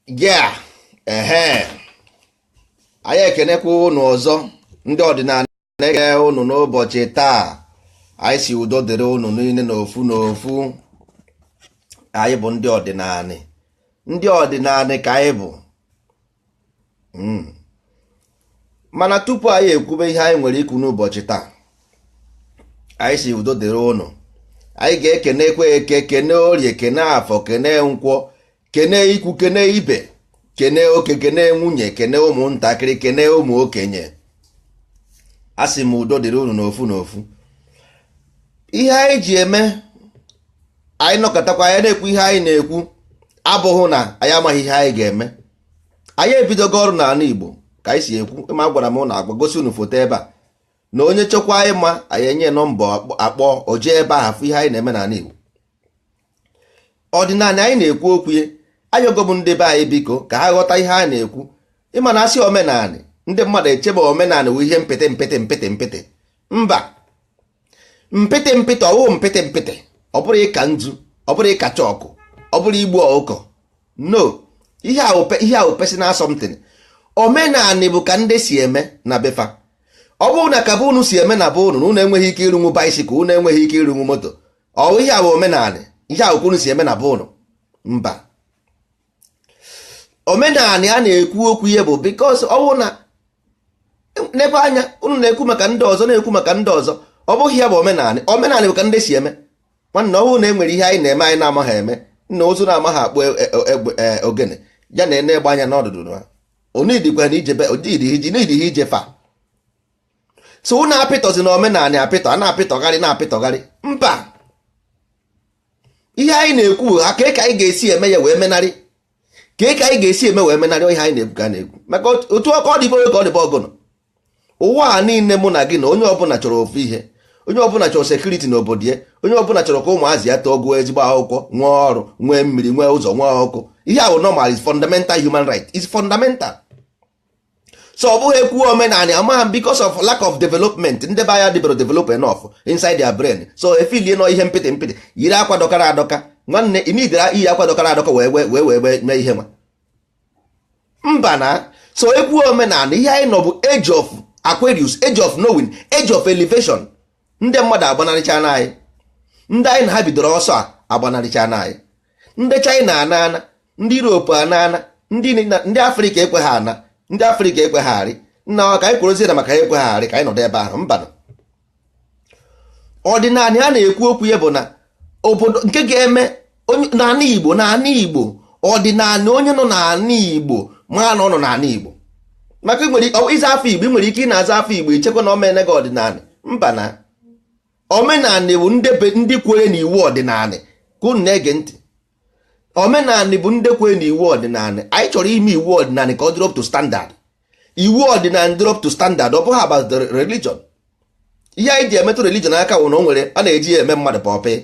ya anyị ekenekwa ụnụ ọzọ ndị ọdịnala na-ege ụnụ n'ụbọchị taa. Anyị si udo dịrị ụnụ niile n'ofu n'ofu. Anyị bụ ndị ọdịnala ka anyị bụ. Mana tupu anyị ekwube ihe anyị nwere ikwu n'ụbọchị taa, anyị si udo dịrị ụnụ. Anyị ga-ekenekwa eke, kene orie, kene afọ, kene nkwọ, kene ikwu, kene ibe, kene oke, kene nwunye, kene ụmụntakịrị, kene ụmụ okenye. A sị m udo dịrị unu n'ofu n'ofu. Ihe anyị ji eme anyị nọkọtakwa anyị na-ekwu ihe anyị na-ekwu abụghị na anyị amaghị ihe anyị ga-eme. Anyị ebidogo ọrụ n'ala Igbo ka anyị si ekwu. Ma gwara m na agba gosi unu foto ebe a na onye chọkwa anyị ma anyị enye nọmba akpọ oje ebe ahụ afụ ihe anyị na-eme n'ala Igbo. Ọdịnala anyị na-ekwu okwu ya ayọgo m ndị be anyị biko ka ha ghọta ihe a na-ekwu. Ịma na asị omenala, ndị mmadụ echebe omenala wụ ihe mpịtị mpịtị mpịtị mpịtị. Mba, mpịtị mpịtị ọwụ mpịtị mpịtị. Ọ bụrụ ịka nzu, ọ bụrụ ịka chọkụ, ọ bụrụ igbu ọkụkọ. No, ihe ahụ personal something. Omenala bụ ka ndị si eme na befa. Ọ bụrụ na ka bụ unu si eme na be unu na unu enweghị ike ịrụnwu baisikụl, unu enweghị ike ịrụnwu moto, ọ ihe ahụ omenala, ihe ahụ ka unu si eme na be unu. Mba, omenala a na-ekwu okwu ihe bụ bikos ọ bụrụ na n'ebe anya unu na-ekwu maka ndị ọzọ, na-ekwu maka ndị ọzọ, ọ bụghị ya bụ omenala. Omenala bụ ka ndị si eme. Nwanne, ọ bụrụ na e nwere ihe anyị na-eme anyị na-amaghị eme, nna ozu na-amaghị akpụ ogene ya na ene gba anya n'ọdụdụ na onidikwa na ijebe ije fa. So unu apịtọzi na omenala apịtọ, a na-apịtọgharị na-apịtọgharị. Mba, ihe anyị na-ekwu ha ka anyị ga-esi eme ya wee menarị, ka anyị ga-esi eme wee menarị ihe anyị na-ekwu ka na-ekwu. Maka otu ọkọ ọ dịbe ka ọ dịbe ọgụnụ ụwa a niile mụ na gị na onye ọbụla chọrọ ofu ihe. Onye ọbụla chọrọ sekuriti n'obodo ya. Onye ọbụla chọrọ ka ụmụazị ya tọọ gụọ ezigbo akwụkwọ, nwee ọrụ, nwee mmiri, nwee ụzọ, nwee ọkụ. Ihe ahụ normal, is fundamental human right, is fundamental. So ọ bụghị ekwu omenala amaghị because of lack of development. Ndị be anya dịbero develop enough inside their brain. So efilie nọ ihe mpịtị mpịtị, yiri akwa dọkara adọka. Nwanne, ị nidira iyi akwa dọkara adọka wee mee ihe ma mba na. So ekwu omenala, ihe anyị nọ bụ age of Aquarius, age of knowing, age of elevation. Ndị mmadụ agbanarịcha na anyị. Ndị anyị na ha bidoro ọsọ a agbanarịcha na anyị. Ndị China anana, ndị Europe anana, ndị Afrịka ekweghị ana, ndị Afrịka ekweghị nna ka anyị kwurozie na maka ha ekweghị ka anyị nọdụ ebe ahụ. Mba, ọdịnala a na-ekwu okwu ya bụ na obodo nke ga-eme n'ala Igbo. Ọdịnala onye nọ n'ala Igbo ma na ọ nọ n'ala Igbo. Maka ịza afọ Igbo, ị nwere ike ị na-aza afọ Igbo ichekwa na omene gị ọdịnala. Mba na omenala bụ ndị kwere n'iwu ọdịnala. Ka unu na-ege ntị, omenala bụ ndị kwere n'iwu ọdịnala. Anyị chọrọ ime iwu ọdịnala ka ọ drop to standard. Iwu ọdịnala drop to standard, ọ bụghị about the religion. Ihe anyị ji emetụ religion aka bụ na o nwere a na-eji ya eme mmadụ pọpị.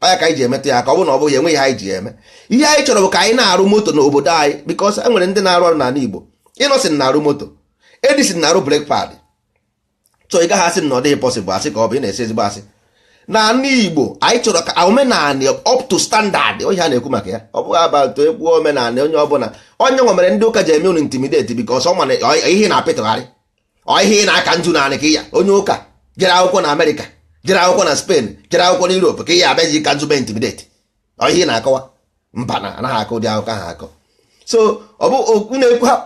Anya ka anyị ji emetụ ya aka, ọ bụ na ọ bụghị enweghị ihe anyị ji eme. Ihe anyị chọrọ bụ ka anyị na-arụ moto n'obodo anyị, because e nwere ndị na-arụ ọrụ n'ala Igbo. Innocent na-arụ moto, Edison na-arụ brake pad. So ị gaghị asị na ọ dịghị possible, asị ka ọ bụ ị na-esi ezigbo asị. N'ala Igbo anyị chọrọ ka omenala up to standard. Onye ha na-ekwu maka ya, ọ bụghị abatụ ekwu omenala onye ọbụla. Onye nwe mere ndị ụka ji eme unu intimidate because ọ mana ihe na-apịtụgharị, ihe na-aka nju na anị ka ya. Onye ụka jere akwụkwọ na Amerịka, jere akwụkwọ na Spain, jere akwụkwọ na Europe ka ya abịaghị ka nzu be intimidate. Ihe na-akọwa. Mba na anaghị akọ ụdị akụkọ ha akọ. So ọ bụ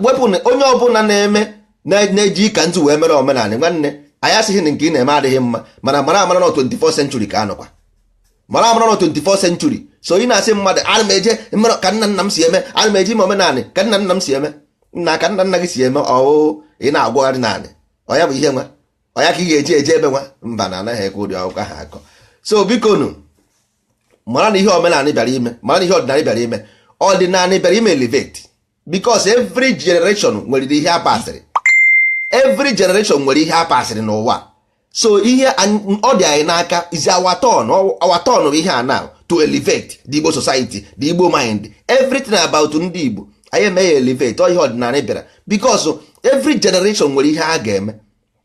wepụ onye ọbụla na-eji ka nzu wee mere omenala. Nwanne, anyị asịghị na nke ị na-eme adịghị mma, mana mara amara na 24th century ka anọkwa. Mara amara na 24th century. So ị na-asị mmadụ ana m eje ka nna nna m si eme, ana m eji ime omenala ka nna nna m si eme. Nna ka nna nna gị si eme, ọwụ ị na-agwagharị naanị. Ọ ya bụ ihe nwa, ọ ya ka ị ga-eji eje ebe nwa. Mba na anaghị ekwe ụdị akwụkwọ ha akọ. So biko nu, mara na ihe omenala bịara ime, mara na ihe ọdịnala bịara ime. Ọdịnala bịara ime elevate because every generation nwere ihe a pasịrị. Every generation nwere ihe a pasịrị n'ụwa. So ihe ọ dị anyị n'aka is our turn bụ ihe a now to elevate the Igbo society, the Igbo mind, everything about ndị Igbo. Anyị eme ya elevate, ọ ihe ọdịnala bịara because every generation nwere ihe a ga-eme.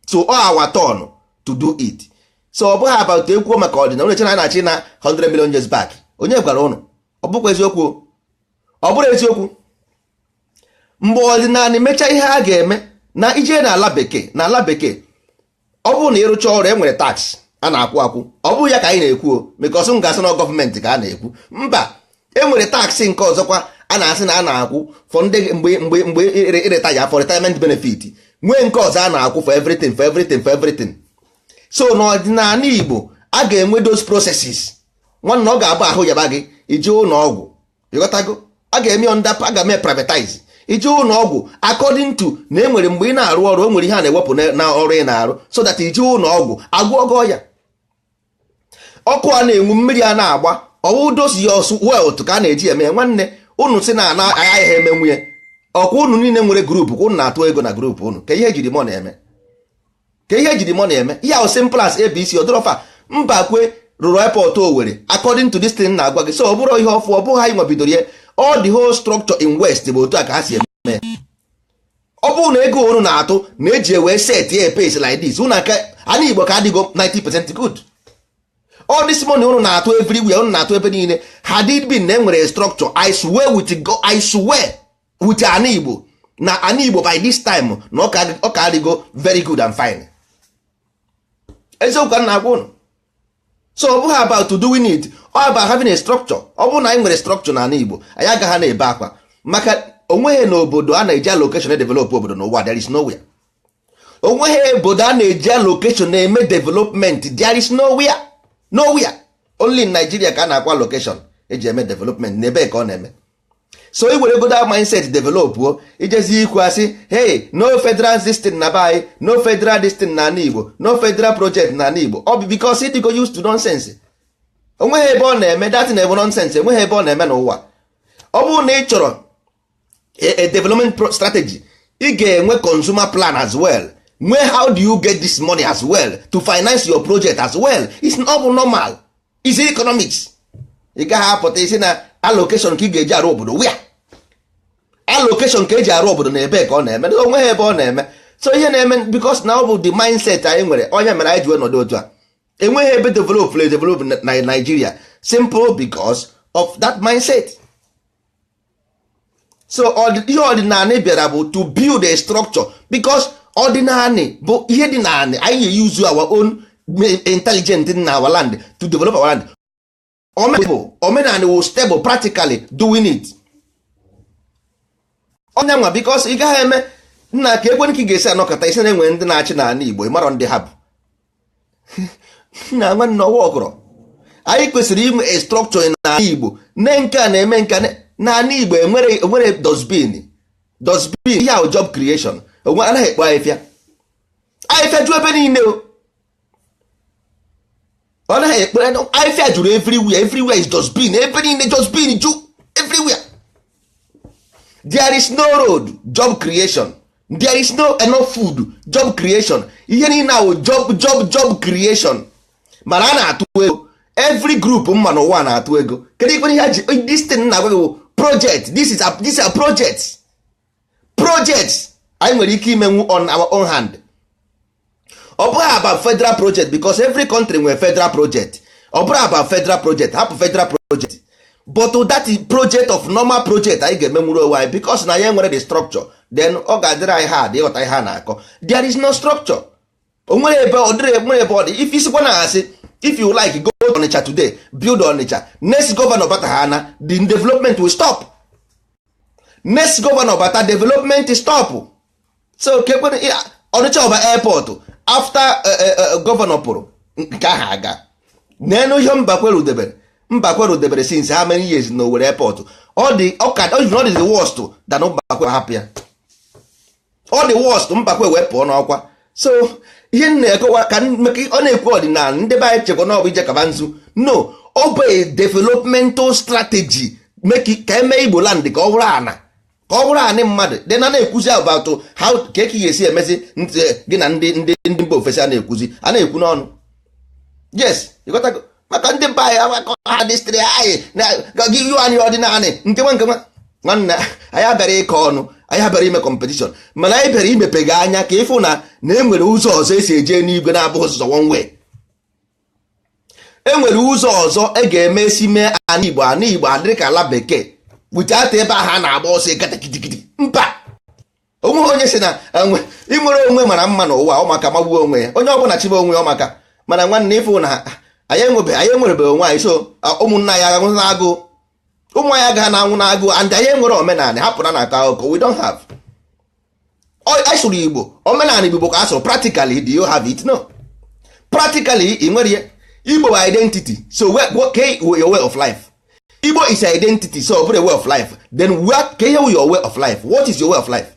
So our turn to do it. So ọ bụghị about ekwu maka ọdịnala. Onye chena na-achị na 100 million years back. Onye gwara ụnụ? Ọ bụkwa eziokwu. Ọ bụrụ eziokwu. mgbe ọdịnala mechaa ihe a ga-eme na ije na ala bekee ọ bụrụ na ịrụcha ọrụ e nwere tax a na-akwụ ọ bụrụ ya ka anyị na-ekwu because m ga-asị na gọọmenti ka a na-ekwu mba e nwere tax nke ọzọkwa a na-asị na a na-akwụ for ndị mgbe ịretaya for retirement benefit nwee nke ọzọ a na-akwụ for everything so n'ọdịnala Igbo a ga-enwe those processes nwanne ọ ga-abụ ahụ yaba gị ije ụlọ ọgwụ ịghọtago a ga-eme a ga-eme privatize ije ụlọ ọgwụ according to na enwere mgbe ị na-arụ ọrụ o nwere ihe a na-ewepụ na ọrụ ị na-arụ so that ije ụlọ ọgwụ agwọgọ ya ọkụ a na-enwu mmiri a na-agba ọwụ dosi ya welt ka a na-eji eme nwanne unu si na agaghị eme nwunye ọkwa unu niile nwere grupu ka unu na-atụ ego na grupu unu ka ihe ejiri mọ na-eme ihe ahụ simple as abc odorofa mbakwe rụrụ airport Owerri according to this thing na-agwa gị so ọ bụrụ ihe ọfụ ọ bụghị anyị nwebidoro ya all the whole structure in west bụ otu a ka ha si eme ọ bụrụ na ego unu na-atụ na-eji wee set ya pace like this unu aka anyị Igbo ka adịgo 90% good all this money unu na-atụ everywhere unu na-atụ ebe niile had it been na enwere structure I swear with ana Igbo na ana Igbo by this time na ọ ka adịgo very good and fine eziokwu ka na-agwa unu so ọ bụghị about doing it all about having a structure ọ bụrụ na anyị nwere structure na ana Igbo anyị agaghị na-ebe akwa maka onweghị n'obodo a na-eji allocation develop obodo n'ụwa there is nowhere onweghị obodo a na-eji allocation na-eme development there is nowhere only in Nigeria ka a na-akwa allocation eji eme development n'ebe ka ọ na-eme so i were goda mindset develop o ijezi ikwu asị hey no federal system na bai no federal system na ana Igbo no federal project na ana Igbo ọ bụ because it go used to nonsense onweghị ebe ọ na-eme that na ebe nonsense enweghị ebe ọ na-eme n'ụwa ọ bụrụ na ị chọrọ a development strategy ị ga-enwe consumer plan as well nwee how do you get this money as well to finance your project as well it's not normal it's economics ị gaghị apụta isi na allocation ka ị ga-eji arụ obodo wia allocation ka eji arụ obodo na ebe ka ọ na-eme onweghị ebe ọ na-eme so ihe na-eme because na ọ bụ the mindset anyị nwere onye mere anyị ji wee nọdụ otu a enweghị ebe develop na Nigeria simple because of that mindset so ihe ọdịnala bịara bụ to build a structure because ọdịnala bụ ihe dị na anyị use our own intelligent in our land to develop our land omenala will stable practically doing it onye nwa because ị gaghị eme nna ka ekwenye ka ị ga-esi anọkọta isi na-enwe ndị na-achị n'ala Igbo ịmarọ ndị ha bụ na nwanne ọwa ọkọrọ anyị kwesịrị inwe a structure n'ala Igbo ne nke a na-eme nka n'ala Igbo enwere dustbin ihe ahụ job creation onwe anaghị ekpo ahịfịa ju ebe niile ọ naghị ekpo ahịfịa juru everywhere is dustbin ebe niile dustbin ju everywhere there is no road job creation there is no enough food job creation ihe niile ahụ job creation mana a na-atụ ego every group mma n'ụwa na-atụ ego kedu ikpe ihe ji this thing na agwa project this is a project anyị nwere ike imenwu on our own hand ọ bụghị about federal project because every country nwere federal project ọ bụrụ about federal project hapụ federal project but that is project of normal project anyị ga-emenwuru onwe anyị because na ya nwere the structure then ọ ga-adịrị anyị hard ịghọta ihe a na-akọ there is no structure o nwere ebe ọ dịrị nwere ebe ọ dị if isikwa na asị if you like go to Onitsha today build Onitsha next governor bata ha na the development will stop next governor bata development stop so kekwe Onitsha ọba airport after governor pụrụ nke ahụ aga n'enu ihe Mbakwe rudebere since how many years na Owerri airport all the worst than Mbakwe hapụ ya all the worst Mbakwe wee pụọ n'ọkwa so ihe na-ekowa ka ọ na-ekwu ọdịnala ndị be anyị chekwa na ọ bụ ije kaba nzu no ọ bụ a developmental strategy ka eme Igbo land ka ọ bụrụ ana ka ọ bụrụ anị mmadụ dị na-ekwuzi about how ka eke ga-esi emezi gị na ndị mba ofesi a na-ekwu n'ọnụ yes ịghọtago maka ndị mba anyị ha dịstịrị anyị gị iwu anyị ọdịnala nke nwa nwanne anyị abịara ịkọ ọnụ anyị abịara ime competition mana anyị bịara imepe gị anya ka ịfụ na enwere ụzọ ọzọ esi eje n'igwe na-abụghị ụzọ one way enwere ụzọ ọzọ ga-eme esi mee ana Igbo adịrị ka ala bekee wute ata ebe ahụ a na-agba ọsọ gata kitikiti mba onwe onye si na inwere onwe mara mma n'ụwa ọ maka magbuo onwe ya, onye ọbụla chibe onwe ọ maka, mana nwanne ịfụ na anyị enwerebeghị onwe anyị, so ụmụnna ya agụ na-agụ, ụmụ anyị agaghị na-anwụ na-agụ, and anyị enwere omenala hapụra na aka akụkọ, we don't have. Asụrụ Igbo, omenala Igbo ka asụrụ, practically do you have it? No. Practically ị nwere ya. Igbo identity, so okay, your way of life. Igbo is identity, so a way of life. Then what can you your way of life? What is your way of life?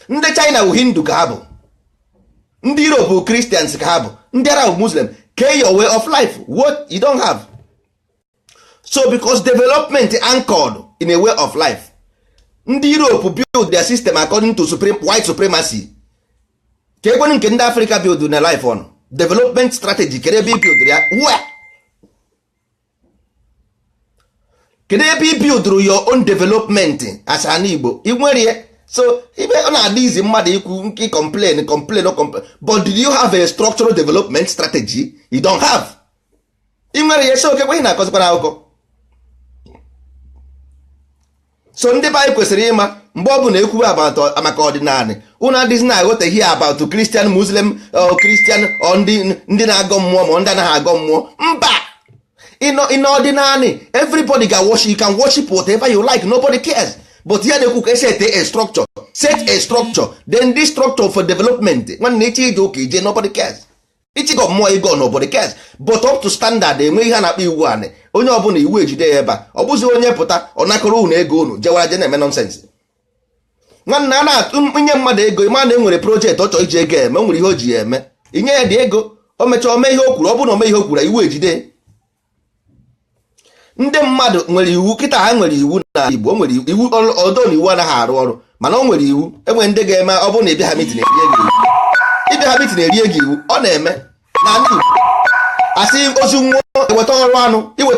Ndị China bụ Hindu ka ha bụ, ndị Europe bụ Christians ka ha bụ, ndị Arab Muslim. Can your way of life? What you don't have. So because development anchored in a way of life. Ndị Europe build their system according to white supremacy. Ka ekwenụ nke ndị Africa build na life on development strategy. Kedu ebe build ya? Where? Kedu ebe build your own development as an Igbo? I nwere ya. So ibe ọ na-adị izi mmadụ ikwu complain, but do you have a structural development strategy? You don't have. I nwere ya, so okekwe ị na-akọzikwana akụkọ. So ndị be anyị kwesịrị ịma mgbe ọ bụ na ekwu maka ọdịnala, unu adịghị na-aghọtaghị about Christian, Muslim, Christian, ndị na-agọ mmụọ ma ndị anaghị agọ mmụọ. Mba, in ọdịnala everybody can worship, you can worship whatever you like, nobody cares. But here they cook set a structure, then this structure for development, nwanne echi ije ụka ije, nobody cares. Ichi go mmụọ ego, nobody cares. But up to standard enwe ihe na-akpa iwu anị, onye ọbụla iwu ejide ya ebe a, ọ bụzi onye pụta ọ nakọrọ unu ego unu jewara je na-eme nonsense. Nwanne a na-inye mmadụ ego, ịma na enwere project ọ chọrọ iji ego eme, o nwere ihe o ji ya eme, inye ya dị ego, o mechaa ome ihe o kwuru, ọ bụrụ na ome ihe o kwuru iwu ejide. Ndị mmadụ nwere iwu, kịta ha nwere iwu na Igbo, o nwere iwu, ọdọ na iwu anaghị arụ ọrụ, mana o nwere iwu, enwere ndị ga-eme ọ bụrụ na ịbịa ha mitin erie gị iwu, ịbịa ha mitin erie gị iwu, ọ na-eme na ndị Igbo. Asị ozu nwa iweta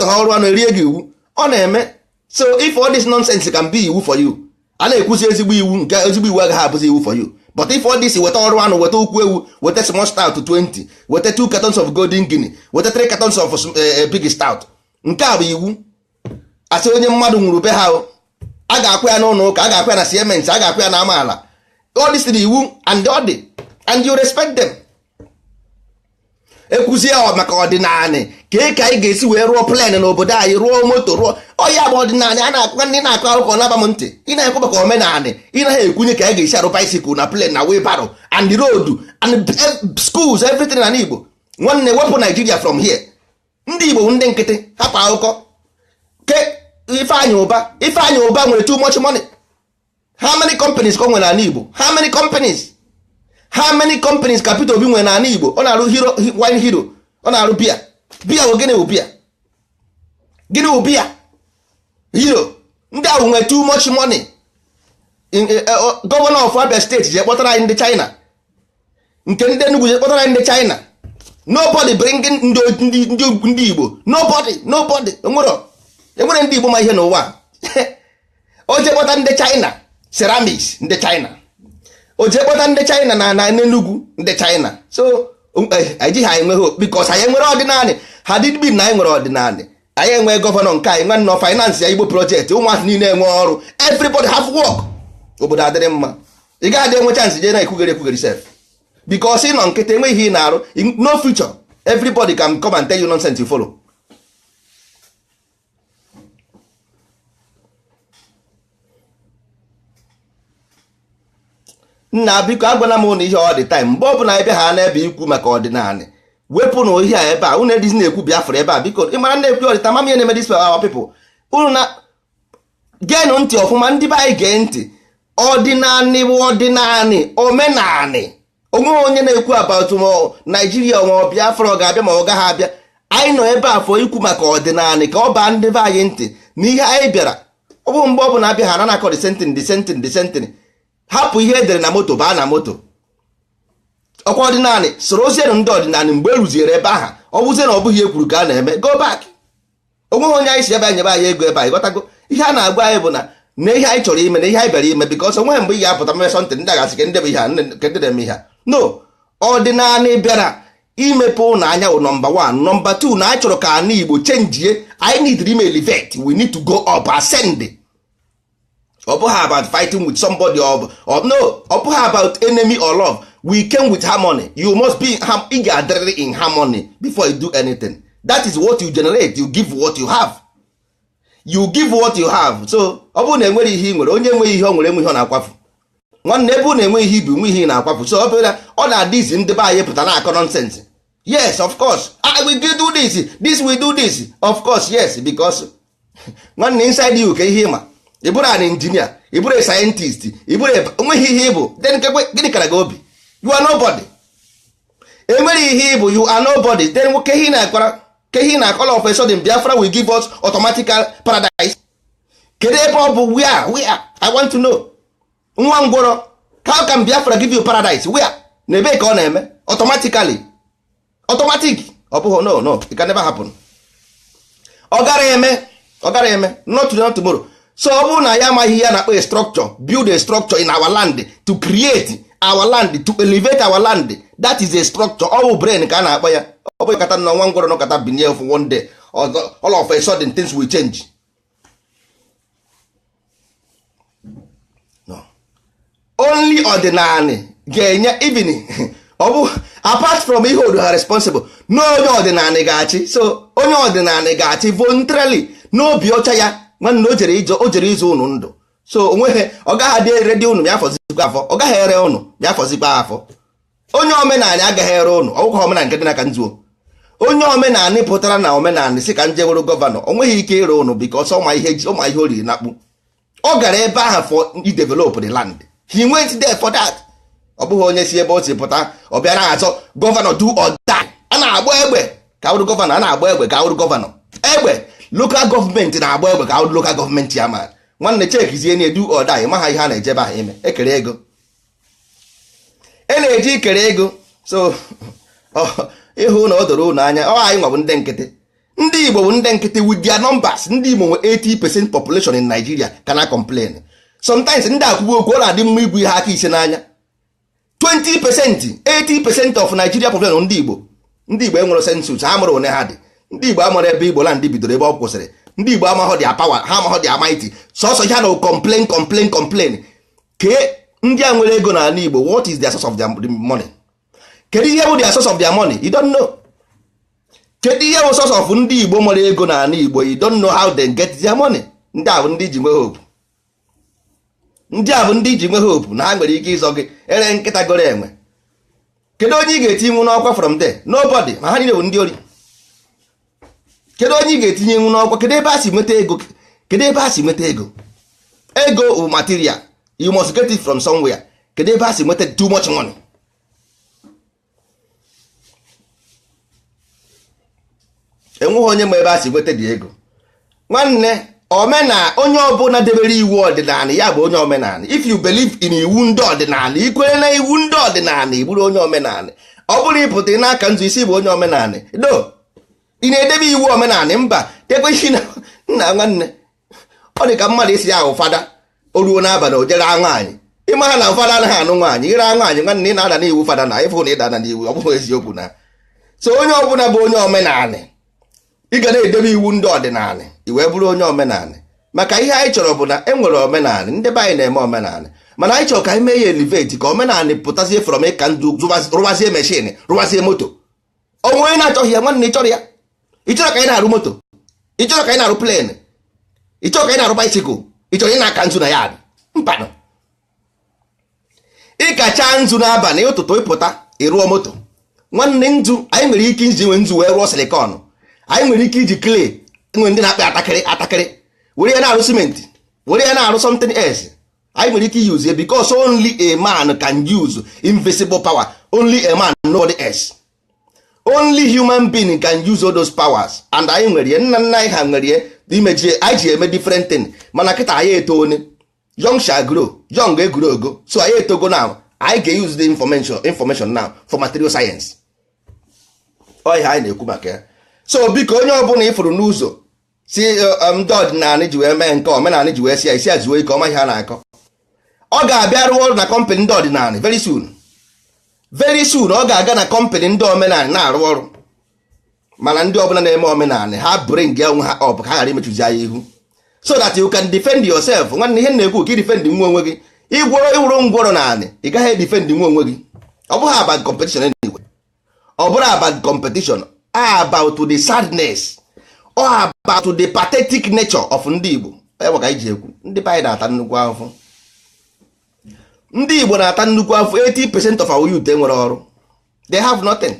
ọrụ anụ erie gị iwu, ọ na-eme. So if all this nonsense can be iwu for you, a na-ekwuzi ezigbo iwu, nke ezigbo iwu agaghị abụzi iwu for you. But if all this weta ọrụ anụ, weta ukwu ewu, weta small stout 20, weta 2 cartons of golden guinea, weta 3 cartons of big stout, nke a bụ iwu. Asị onye mmadụ nwụrụ be ha, a ga-akwa ya n'ụlọ ụka, a ga-akwa ya na siemens, a ga-akwa ya na amaala. All this is iwu, and you respect them. Ekwuzie maka ọdịnala ka anyị ga-esi wee rụọ plan n'obodo anyị, rụọ moto, rụọ ọya bụ ọdịnala. A na-akụkọ ndị na-akụ akụkọ na-aba m ntị, ị na-ekwu maka omenala, ị naghị ekwunye ka anyị ga-esi arụ bicycle na plan na wheelbarrow and the road and schools, everything na Igbo. Nwanne wepụ Nigeria from here. Ndị Igbo ndị nkịtị hapụ akụkọ. Ke Ifeanyi Ụba nwere too much money. How many companies ka o nwere na Igbo? How many companies ka Peter Obi nwere na Igbo? Ọ na-arụ wine hero, ọ na-arụ bia bụ gịnị bụ bia hero. Ndị ahụ nwere too much money. Governor of Abia State je kpọtara anyị ndị China, nke ndị Enugu je kpọtara anyị ndị China. Nobody bringing ndị Igbo, nobody. Enwere ndị Igbo ma ihe n'ụwa. O je kpọta ndị China ceramics, ndị China. O je kpọta ndị China na Enugu, ndị China. So eji ha enweghị, because anyị nwere ọdịnala. Ha did be na anyị nwere ọdịnala. Anyị enwe gọvanọ nke anyị, nwanne finance ya Igbo project, ụmụazị niile enwe ọrụ, everybody have work. Obodo adịrị mma. Ị gaghị enwe chance je na ekwugere self, because ị nọ nkịta enweghị ihe ị na-arụ, no future. Everybody can come and tell you nonsense, you follow. Nna biko agwana m na ihe ọ dị time mgbe ọ bụla ebe ha na-ebe ikwu maka ọdịnala, wepụ na ihe a ebe a, unu edizi na-ekwu Biafra ebe a, biko ị mara na-ekwu ọdịta mama ihe na-eme dis our people. Unu na geenụ ntị ọfụma, ndị be anyị gee ntị. Ọdịnala bụ ọdịnala, omenala. Onwe onye na-ekwu about Nigeria ma Biafra ọ ga-abịa ma ọ gaghị abịa. Anyị nọ ebe a fọ ikwu maka ọdịnala ka ọ baa ndị be anyị ntị na ihe anyị bịara. Ọ bụ mgbe ọ bụ na-abịa ha na-akọ the sentence hapụ ihe edere na moto, baa na moto. Ọkwa ọdịnala soro ozienụ ndị ọdịnala mgbe eruziere ebe aha, ọ bụzie na ọ bụghị ekwuru ka a na-eme, go back. Onweghị onye anyị si ebe anyị nyebe anyị ego ebe anyị, ghọtago ihe a na-agwa anyị bụ na ihe anyị chọrọ ime na ihe anyị bịara ime, because onweghị mgbe ị ga-apụta mee sọntị ndị agasị ka ndị bụ ihe ndị na-eme ihe. No, ọdịnala bịara imepe ụlọ anya wụ number 1. Number 2, na anyị chọrọ ka ana Igbo chenjie. Anyị need to elevate, we need to go up, ascend. ọ bụghị about fighting with somebody or no, ọ bụghị about enemy or love. We came with harmony. You must be ị ga-adịrịrị in harmony before you do anything. That is what you generate. You give what you have. You give what you have. So ọ bụrụ na enwere ihe ị nwere, onye enweghị ihe ọ nwere enwe ihe ọ na-akwafu. Nwanne ebe na enwe ihe ibu nwe ihe na-akwafu. So ọ na-adịzi ndị be anyị pụta na akọ nonsense. Yes, of course. We do this we do this. Of course, yes, because nwanne inside you ka ihe ma. Ị bụrụ an engineer, ị bụrụ a scientist, ị bụrụ enweghị ihe ịbụ, then gịnị kara gị obi? You are nobody. Enwere ihe ịbụ, you are nobody. Then kehi na akọrọ of a sudden Biafra will give us automatical paradise. Kedu ebe ọ bụ? Where? I want to know. Nwa ngwọrọ, how can Biafra give you paradise? Where? Na ebe ka ọ na-eme? Automatically. Automatic. Ọ bụghị, no, it can never happen. Ọ gara eme. Not tomorrow. So ọ bụrụ na ya amaghị ya na-akpọ a structure, build a structure in our land to create our land, to elevate our land. That is a structure. All brain ka a na-akpọ ya. Ọ bụ kata na nwa ngwọrọ nọkọta binye for one day. All of a sudden things will change. No. Only ordinary ga-enye even ọ bụ apart from ihe odu ha responsible. No onye ordinary ga-achị. So onye ordinary ga-achị voluntarily n'obi ọcha ya. Nwanne o jere izu unu ndụ. So onweghị ọ gaghị adị ere dị unu ya fọzikwa afọ. Ọ gaghị ere unu ya fọzikwa afọ. Onye omenala agaghị ere unu. Ọ bụghị omenala nke dị n'aka nzuo. Onye omenala pụtara na omenala si ka nje were gọvanọ, o nweghị ike ere unu because ọma ihe o riri nakpu. Ọ gara ebe ahụ for develop the land. He went there for that. Ọ bụghị onye si ebe o si pụta ọ bịara azọ gọvanọ do or die. A na-agba egbe ka wụrụ gọvanọ, a na-agba egbe ka wụrụ gọvanọ. Egbe local gọọmenti na-agba egbe ka wụrụ local gọọmenti ya ma. Nwanne chekizie na edu or die, ma ha ihe a na-ejebe ahụ eme. Ekere ego. E na-eji ikere ego. So ịhụ na ọ doro unu anya, ọ anyị nwa bụ ndị nkịtị. Ndị Igbo bụ ndị nkịtị with their numbers. Ndị Igbo nwe 80% population in Nigeria kana complain. Sometimes ndị akwụgbo okwu ọ na-adị mma ibu ihe aka ise n'anya. 20%, 80% of Nigeria population ndị Igbo. Ndị Igbo enwere census, ha mụrụ one ha dị. Ndị Igbo amụrụ ebe Igbo land bidoro ebe ọ kwụsịrị. Ndị Igbo amaghọ dị power, ha amaghọ dị mighty. Sọsọ ha na complain. Ke ndị a nwere ego n'ala Igbo, what is the source of their money? Kedu ihe bụ the source of their money? You don't know. Kedu ihe bụ source of ndị Igbo nwere ego n'ala Igbo? You don't know how they get their money. Ndị a bụ ndị ji nwe hope. Ndị a bụ ndị ji nwe hope na ha nwere ike ịzọ gị ere nkịta goro enwe. Kedu onye ị ga-etinye nwu n'ọkwa from there? Nobody. Ma ha niile bụ ndị ori. Kedu onye ị ga-etinye nwu n'ọkwa? Kedu ebe a si nweta ego? Kedu ebe a si nweta ego? Ego bụ material. You must get it from somewhere. Kedu ebe a si nweta too much money? Enweghị onye ma ebe a si nweta dị ego. Nwanne omenala, onye ọbụla debere iwu ọdịnala ya bụ onye omenala. If you believe in iwu ndị ọdịnala, ikwere na iwu ndị ọdịnala, ị bụrụ onye omenala. Ọ bụrụ ịpụta n'aka nzu isi bụ onye omenala. Do ị na-edebe iwu omenala mba ekweghị na nna nwanne. Ọ dị ka mmadụ isi ahụ fada o ruo n'abalị o jere nwaanyị. Ịma ha na fada anaghị anụ nwaanyị. Ire nwaanyị nwanne ị na-ada n'iwu fada na ịfụ na ịdana n'iwu, ọ bụghị eziokwu na. So onye ọbụla bụ onye omenala, ị ga na-edebe iwu ndị ọdịnala, i wee bụrụ onye omenala. Maka ihe anyị chọrọ bụ na enwere omenala, ndị be anyị na-eme omenala, mana anyị chọrọ ka anyị mee ya elevate ka omenala pụtazie from ịka ndụ rụwazie machine, rụwazie moto. Onwe onye na-achọghị ya, nwanne ị chọrọ ya. Ị chọrọ ka anyị na-arụ moto, ị chọrọ ka anyị na-arụ plane, ị chọrọ ka anyị na-arụ bicycle, ị chọrọ ị na-aka nzu na ya mpanụ. Ị kacha nzu n'abalị ụtụtụ ịpụta ịrụọ moto. Nwanne nzu anyị nwere ike iji nwe nzu wee rụọ silicon. Anyị nwere ike iji clay, nwe ndị na-akpa atakịrị were ya na-arụ simenti, were ya na-arụ something else. Anyị nwere ike use it because only a man can use invisible power. Only a man, nobody else. Only human being can use all those powers. And anyị nwere nna nna anyị ha nwere imeji anyị ji eme different thing. Mana kịta anyị etone, young shall grow, young grow go. So anyị etogo now, I can use the information now for material science. Ọ ihe anyị na-ekwu maka ya. So biko onye ọbụla ịfụrụ n'ụzọ si ndị ọdịnala ji wee mee nke omenala ji wee si isi azuo ike ọma ihe a na-akọ, ọ ga-abịa rụọ ọrụ na kọmpanị ndị ọdịnala very soon ọ ga-aga na kọmpanị ndị omenala na-arụ ọrụ. Mana ndị ọbụla na-eme omenala ha bring onwe ha up ka ha ghara imechuzi ya ihu. so that you can defend yourself. Nwanne ihe na-ekwu ka defend nwa onwe gị. Igworo iwuru ngworo na anị, ị gaghị defend nwa onwe gị. Ọ bụghị about competition anyway. Ọ bụrụ about competition, about the sadness, or about the pathetic nature of ndị Igbo. Ebe ka iji ekwu, ndị be anyị na-ata nnukwu afọ. Ndị Igbo na-ata nnukwu afọ. 80% of our youth enwere ọrụ. They have nothing.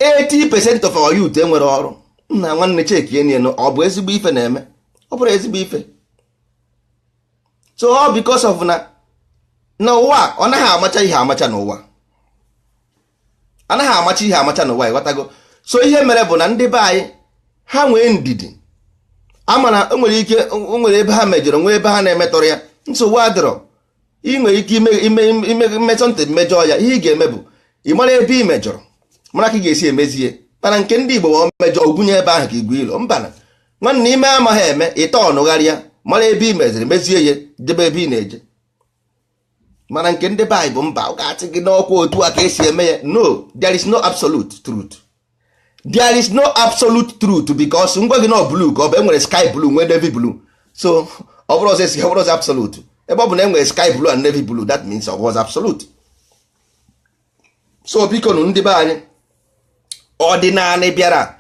80% of our youth enwere ọrụ. Nna nwanne cheki enienu, ọ bụ ezigbo ife na-eme? Ọ bụrụ ezigbo ife. So all because of n'ụwa ọ naghị amacha ihe amacha n'ụwa. Anaghị amacha ihe amacha n'ụwa, ịghọtago? So ihe mere bụ na ndị be anyị ha nwee ndidi. Amana nwere ike nwere ebe ha mejọrọ, nwee ebe ha na-emetọrọ ya. Nsogbu adịrọ. Ị nwere ike imetọ ntị mmejọ ya. Ihe ị ga-eme bụ ị mara ebe ị mejọrọ, mara ka ị ga-esi emezie. Mana nke ndị Igbo ọ mejọ ogunye ebe ahụ ka igwe ilo mbana. Nwanne ime amaghị eme ịtọ ọnụgharịa, mara ebe ị meziri mezie ya, debe ebe ị na-eje. Mana nke ndị be anyị bụ mba, ọ ga-atị gị n'ọkwa otu a ka esi eme ya. No, there is no absolute truth. There is no absolute truth because ngwa gị na blue ka ọ bụ enwere sky blue nwee navy blue. So ọ bụrụ ọzọ esi ọ bụrụ ọzọ absolute. Ebe ọ bụ na enwere sky blue and navy blue, that means ọ was absolute. So biko nụ ndị be anyị, ọdịnala bịara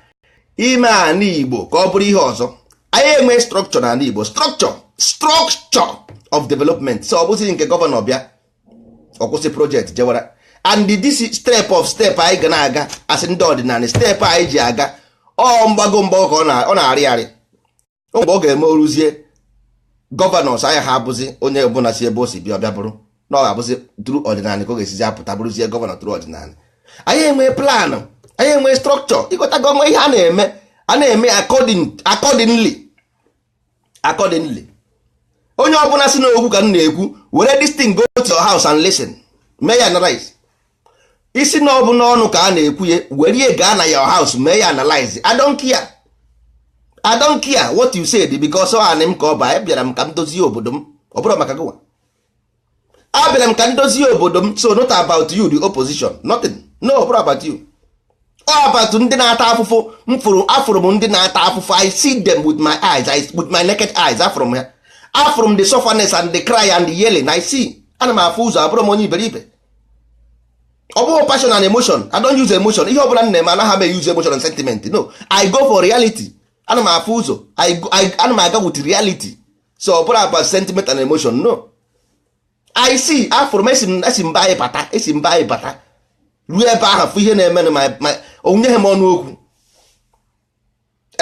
ime ana Igbo ka ọ bụrụ ihe ọzọ. Anyị enwe structure na ana Igbo, structure of development. So ọ bụzi nke gọvanọ bịa ọkwụsị project jewara. And this step anyị ga na-aga asị ndị ọdịnala, step anyị ji aga ọ mgbago ka ọ na-arị arị. Mgbe ọ ga-eme oruzie gọvanọs anyị ha abụzi onye ọbụla si ebe o si bịa bụrụ na ọ ga-abụzi tru ọdịnala ka ọ ga-esizi apụta bụrụzie gọvanọ tru ọdịnala. Anyị enwe planụ, anyị enwe structure. Ịgotago nwe ihe a na-eme accordingly. Onye ọbụla si n'okwu ka m na-ekwu, were this thing go to your house and listen. Mee ya analyze. Isi na ọ bụ n'ọnụ ka a na-ekwu ya, were ya gaa na your house mee ya analyze. I don't care what you said because ọ anị m ka ọ bụ bịara m ka m dozie obodo m. Ọ bụrụ maka gịwa. Abịara m ka m dozie obodo m. So not about you the opposition, nothing. No, ọ bụrụ about you. All about ndị na-ata afụfụ. Afụrụ m ndị na-ata afụfụ. I see them with my eyes, with my naked eyes. Afụrụ m ya. Afụrụ m the sufferness and the cry and the yelling. I see. Ana m afụ ụzọ, abụrụ m onye iberibe. Ọ bụghị passion and emotion. I don't use emotion. Ihe ọbụla na-eme anaghị m use emotion and sentiment. No, I go for reality. Ana m afụ ụzọ. Ana m aga with reality. So ọ bụrụ about sentiment and emotion. No, I see. Afụrụ m esi mba anyị bata ruo ebe ahụ fụ ihe na-eme na onyeghị m ọnụ okwu.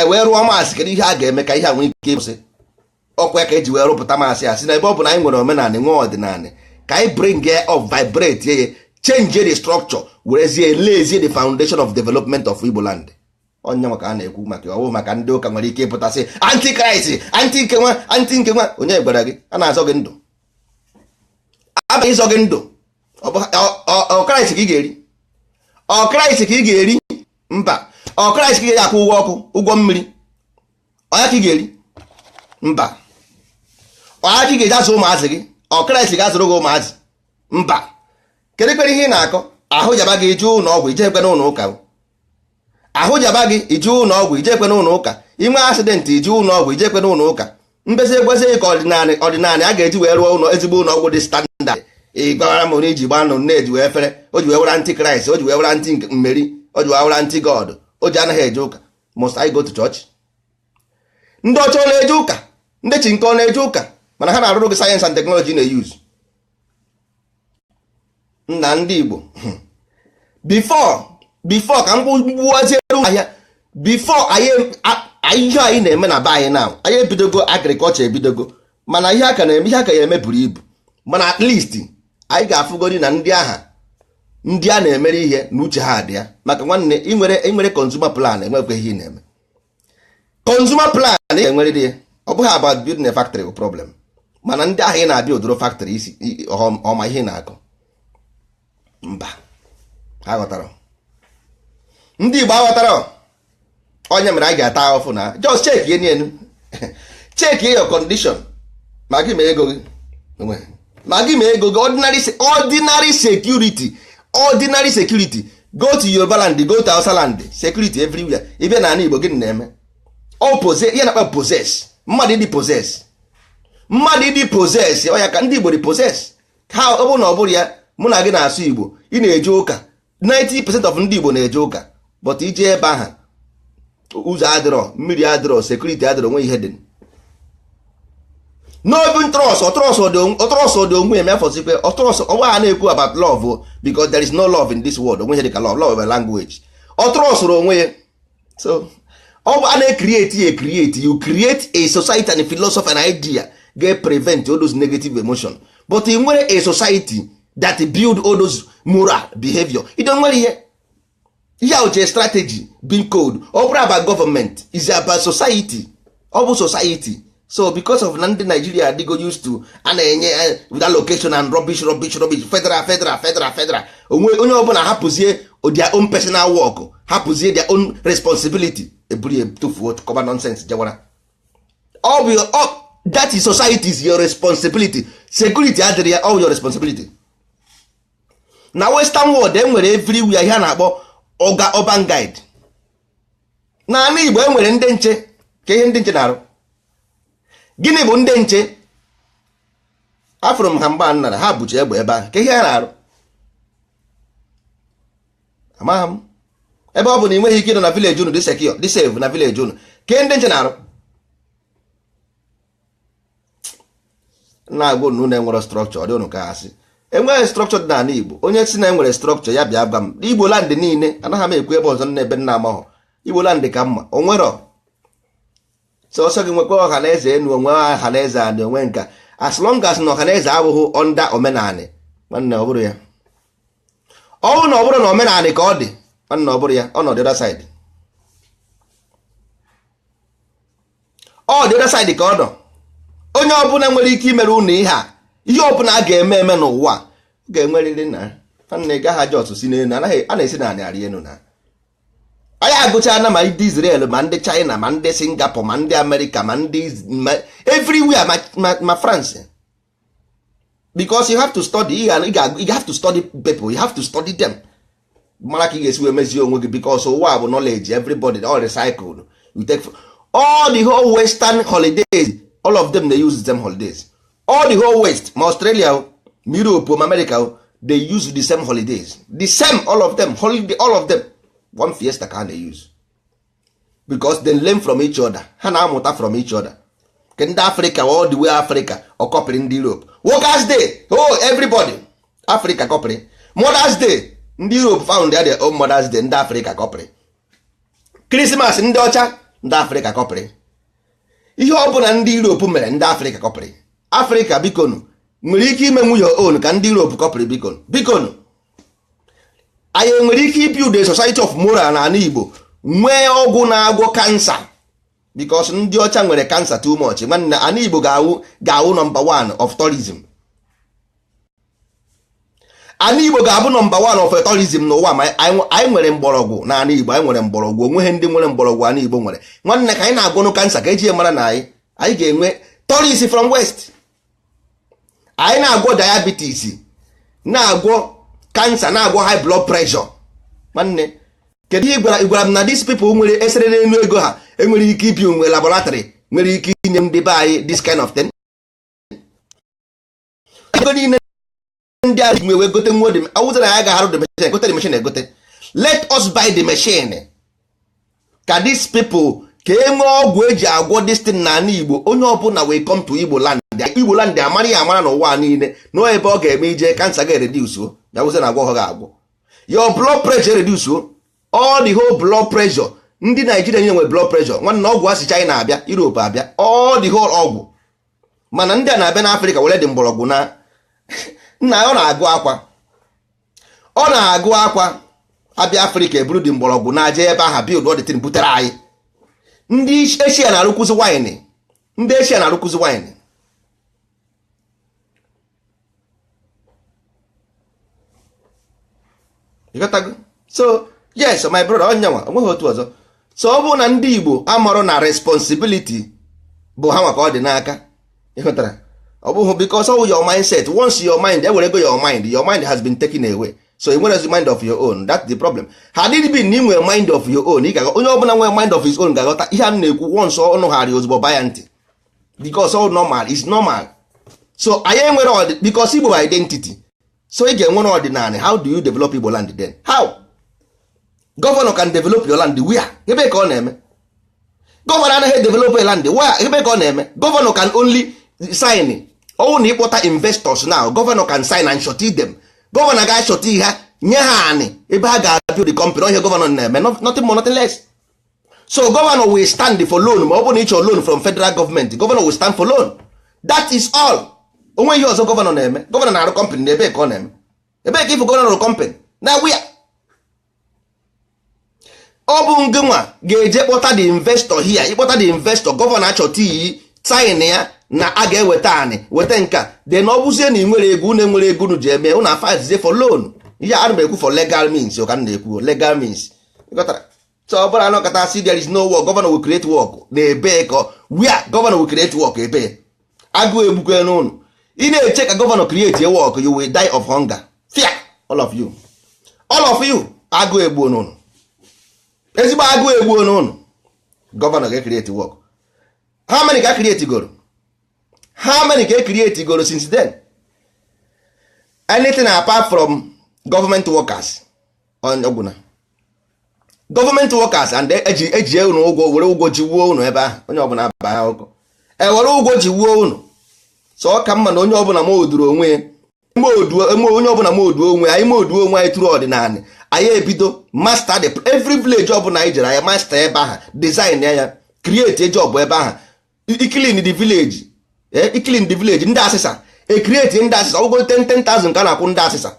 Wee rụọ maasị kedu ihe a ga-eme ka ihe a nwee ike ịkwụsị. Ọkwa ya ka eji wee rụpụta maasị asị na ebe ọ bụ na anyị nwere omenala nwee ọdịnala ka anyị bring ya up, vibrate ya, change the structure, werezie lezie the foundation of development of Igbo land. Onye maka a na-ekwu maka ọwụ maka ndị ụka nwere ike ịpụtasị antichrist, anti nke nwa. Onye gwara gị a na-azọ gị ndụ? Abaghị ịzọ gị ndụ. Kraịst ka ị ga-eri? Kraịst ka ị ga-eri? Mba. Kraịst ka ị ga-akwụ ụgwọ ọkụ, ụgwọ mmiri? Ọya ka ị ga-eri? Mba. Ọya ka ị ga-eji azụ ụmụazị gị? Kraịst ga-azụrụ gị ụmụazị? Mba. Kedu kwere ihe ị na-akọ? Ahụ jaba gị ije ụlọ ọgwụ, ije ekwe n'ụlọ ụka. Ahụ jaba gị ije ụlọ ọgwụ, ije ekwe n'ụlọ ụka. Inwe asidentị ije ụlọ ọgwụ, ije ekwe n'ụlọ ụka. Mbezi egwezi ka ọdịnala a ga-eji wee rụọ ụlọ ezigbo ụlọ ọgwụ dị standard. Ị gwara m onye iji gba nụ na-eji wee fere, o ji wee were antikraịst, o ji wee were anti mmeri, o ji wee were anti god, o ji anaghị eje ụka. Must I go to church? Ndị ọcha ọ na-eje ụka, ndị chi nke ọ na-eje ụka, mana ha na-arụrụ gị sayensị and teknọlọji na-eyuzu. Nna ndị Igbo before ka m gbuwazie ahịa, before ihe anyị na-eme na be anyị na anyị ebidogo agrikọlchọ ebidogo, mana ihe aka na-eme, ihe aka ya eme buru ibu. Mana at least anyị ga-afụgodi na ndị a na-emere ihe na uche ha dị ya. Maka nwanne inwere consumer plan enwekwe ihe ị na-eme. Consumer plan enwere dị ya, ọ bụghị about building a factory problem. Mana ndị ahụ ị na-abịa odoro factory isi ọma ihe na-akọ. Mba, ha ghọtara. Ndị Igbo aghọtara. Onye mere anyị ga-ata ahụfụ na just check ye enu check your condition. Ma gị ma ego gị ordinary security. Go to Yoruba land, go to Hausa land, security everywhere. Ibe na ana Igbo gị na-eme ọ possess ya na possess mmadụ dị possess mmadụ dị possess ọ ya ka ndị Igbo dị possess ha ọ bụ na ọ bụrụ ya mụ na gị na-asụ Igbo ị na-eje ụka 90% of ndị Igbo na-eje ụka but ije ebe ahụ ụzọ adịrọ mmiri adịrọ sekuriti adịrọ onwe ihe dị n'obi ọtrọsọ dị onwe ya mefọsikwe ọtrọsọ ọgba ha na-ekwu about love because there is no love in this world onwe ihe dị ka love of a language ọtrọsọrọ onwe ya so ọ bụ a na-create ya create you create a society and a philosophy and idea ga prevent all those negative emotion but ị nwere a society that build all those moral behavior ị don't nwere ihe uche strategy being code ọ bụrụ about government is about society ọ bụ society so because of na ndị Nigeria adịgo used to a na-enye with allocation and rubbish federal onye ọbụla hapụzie their own personal work hapụzie their own responsibility eburu etufuo cover nonsense jawara ọ bụ that is society is your responsibility security adịrị ya all your responsibility na western world enwere everywhere ihe a na-akpọ oga urban guide na ala Igbo enwere ndị nche ka ihe ndị nche na-arụ gịnị bụ ndị nche afụrụ m ha mgba nnara ha bụchi egbe ebe ahụ ka ihe ha na-arụ amaghị m ebe ọ bụ na ị nweghị ike ịnọ na village unu dị secure dị safe na village unu ka ndị nche na-arụ na-agwa unu na-enwere structure ọ dị unu ka asị enweghị structure dị n'ala Igbo onye si na enwere structure ya bịa gwa m Igbo land niile anaghị m ekwu ebe ọzọ n'ebe nna amahụ Igbo land ka mma o nwere sọsọ gị nwekwa ọha na eze enu onwe ọha na eze anị onwe nka as long as na ọha na eze abụghị onda omenanị nwanne ọ bụrụ ya ọ bụrụ na ọ bụrụ na omenanị ka ọ dị nwanne ọ bụrụ ya ọ nọ the other side ọ the other side ka ọ nọ onye ọbụla nwere ike imere unu ihe ọbụla a ga-eme eme n'ụwa ga-enwerịrị na nwanne gaghị aja ọtụsi n'elu a na-esi na anị arị enu na anyị agụcha na ma ndị Israel ma ndị China ma ndị Singapore ma ndị America ma ndị everywhere ma France because you have to study you have to study people you have to study them mara ka ị ga-esi wee mezie onwe gị because ụwa bụ knowledge everybody all recycled you take all the whole western holidays all of them they use the same holidays all the whole west ma Australia ma Europe ma America they use the same holidays the same all of them holiday all of them one fiesta ka they use because they learn from each other ha na-amụta from each other ke ndị Africa all the way Africa ọ kọpịrị ndị Europe Workers' Day everybody Africa kọpịrị Mother's Day ndị Europe found their own Mother's Day ndị Africa kọpịrị Christmas ndị ọcha ndị Africa kọpịrị ihe ọ bụla ndị Europe mere ndị Africa kọpịrị Africa bikonu nwere ike ime nwunye own ka ndị Europe kọpịrị bikonu anyị nwere ike ibuild a society of moral na ala Igbo nwee ọgwụ na-agwọ kansa because ndị ọcha nwere kansa too much nwanne ala Igbo ga-awụ number one of tourism ala Igbo ga-abụ number one of tourism n'ụwa ma anyị nwere mgbọrọgwụ na ala Igbo anyị nwere mgbọrọgwụ onweghị ndị nwere mgbọrọgwụ ala Igbo nwere nwanne ka anyị na-agwọnụ kansa ka eji mara na anyị ga-enwe tourist from west anyị na-agwọ diabetes na-agwọ kansa na-agwọ high blood pressure nwanne kedu ihe gwara m na these people nwere esere n'elu ego ha enwere ike ibi onwe laboratory nwere ike inye ndị be anyị this kind of thing ego niile ndị a nwe gote nwo dị awụzọ na ya ga-arụ the machine gote the machine egote let us buy the machine ka these people ka enwe ọgwụ eji agwọ this thing na ala Igbo onye ọbụla wee come to Igbo land amara ya amara n'ụwa niile no ebe ọ ga-eme ije kansa ga-reduce ya wụzọ na agwọ ha ga-agwọ your blood pressure reduce all the whole blood pressure ndị Nigeria nye nwe blood pressure nwanne ọgwụ asị China abịa Europe abịa all the whole ọgwụ mana ndị a na-abịa n'Africa were dị mgbọrọgwụ na nna ọ na-agụ akwa abịa Africa eburu dị mgbọrọgwụ na-aje ebe aha build all the thing butere anyị ndị Asia na-arụkwụzi wine ndị Asia na-arụkwụzi wine so yes my brother onyenwa onweghị otu ọzọ so ọ bụrụ na ndị Igbo amarọ na responsibility bụ ha maka ọ dị n'aka ịhụtara ọ bụghị because of your mindset once your mind ewere go your mind has been taken away so ị nwere mind of your own. That's the problem. Had it been na ị nwere mind of your own, onye ọbụla nwere mind of his own ga-aghọta ihe a na-ekwu once ọnụ ghara ozugbo baya ntị, because all normal is normal. So anyị enwere because Igbo identity, so ị ga-enwere ọdịnala. How do you develop Igbo land then? How? Governor can develop your land where? Ebe ka ọ na-eme. Governor anaghị develop a land where? Ebe ka ọ na-eme. Governor can only sign. Ọwụ na ịkpọta investors now, governor can sign and shorty them. Governor ga-shorty ha nye ha anị ebe ha ga-build the company. Onye governor na-eme nothing more nothing less. So governor will stand for loan. Ma ọ bụ na ịchọ loan from federal government, governor will stand for loan. That is all. Onwe ihe ọzọ governor na-eme. Governor na-arụ company na ebe ka ọ na-eme. Ebe ka ifụ governor rụ company na wia. Ọ bụ ngịnwa ga-eje kpọta the investor here. Ịkpọta the investor, governor achọta iyi sign ya na a ga-eweta anị weta nka, then ọ bụzie na ị nwere ego, na-enwere ego unu ji eme unu afizie for loan. Ihe a na-ekwu for legal means. Ka na-ekwu legal means. So ọ bụrụ anọkọta si there is no work, governor will create work na ebe ka where governor will create work ebe agụ egbukwe n'ụnụ. Ị na-eche ka governor create a work, you will die of hunger. Fear all of you agụ egbuo n'ụnụ, ezigbo agụ egbuo n'ụnụ. Governor ga create work. How many ka create goro? How many ka create goro since then? Anything apart from government workers on Oguna. Government workers and eji unu ụgwọ, were ụgwọ ji wuo unu ebe ahụ. Onye ọbụla aba ha ụgwọ. Were ụgwọ ji wuo unu. So ọ ka mma na onye ọbụla moduru onwe ya. Onye ọbụla moduo onwe anyị, moduo onwe anyị tụrụ ọdịnala. Anyị ebido master every village ọbụla anyị jere, anyị master ebe ahụ, design ya, create a job ebe ahụ. Clean the village. Clean the village. Ndị asịsa create ndị asịsa ụgwọ 10,000 ka na-akwụ ndị asịsa.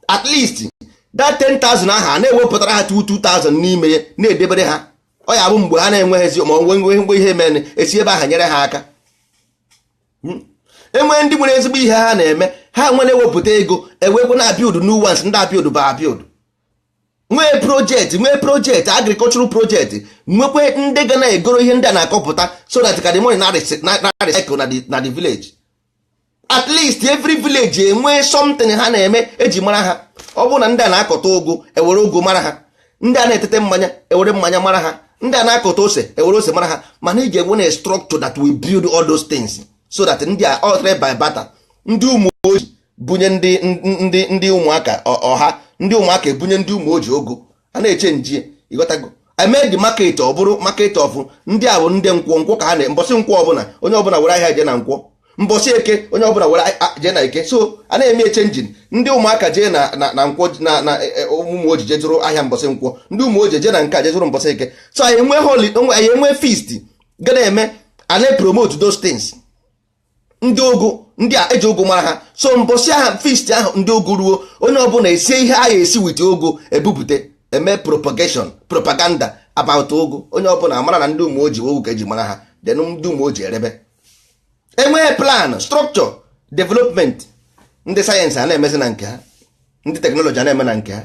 At least that 10,000 aha na-ewepụtara ha 2,000 n'ime ya, na-edebere ha. Ọ ya bụ mgbe ha na-enweghịzi ma onwe ihe mere esi ebe ahụ nyere ha aka. Enwe ndị nwere ezigbo ihe ha na-eme, ha nwere ewepụta ego ewekwu na build new ones, ndị build ba build. Nwee project agricultural project, nwekwe ndị ga na-egoro ihe ndị a na-akọpụta, so that ka the money na recycle na the village. At least every village enwe something ha na-eme eji mara ha. Ọ bụ na ndị a na-akọta ụgụ, ewere ụgụ mara ha. Ndị a na-etete mmanya, ewere mmanya mara ha. Ndị a na-akọta ose, ewere ose mara ha. Mana ị ga-enwe na structure that will build all those things, so that ndị a all trade by barter. Ndị ụmụ ojii bunye ndị ụmụaka ọha, ndị ụmụaka ebunye ndị ụmụ ojii ogo, a na-eche njie. Ịghọtago? I made the market ọ bụrụ market of ndị a bụ ndị nkwọ ka ha na mbọsị nkwọ ọbụla, onye ọbụla were ahịa je na nkwọ. Mbọsị eke onye ọbụla were je na eke. So a na-eme echenjin. Ndị ụmụaka je na nkwọ na ụmụ ojii je zụrụ ahịa mbọsị nkwọ, ndị ụmụ ojii je na nke a je zụrụ mbọsị eke. So anyị enwe feast ga na-eme, a na-promote those things. Ndị ogu ndị a eji ogu mara ha. So mbọsị ahụ feast ahụ ndị ogu ruo, onye ọbụla esie ihe a esi wit ogu ebupụte, eme propaganda about ogu. Onye ọbụla mara na ndị ụmụ ojii ogu ka eji mara ha, then ndị ụmụ ojii erebe. Enwe plan, structure, development. Ndị sayensị a na-emezi na nke ha, ndị teknọlọji a na-eme na nke ha.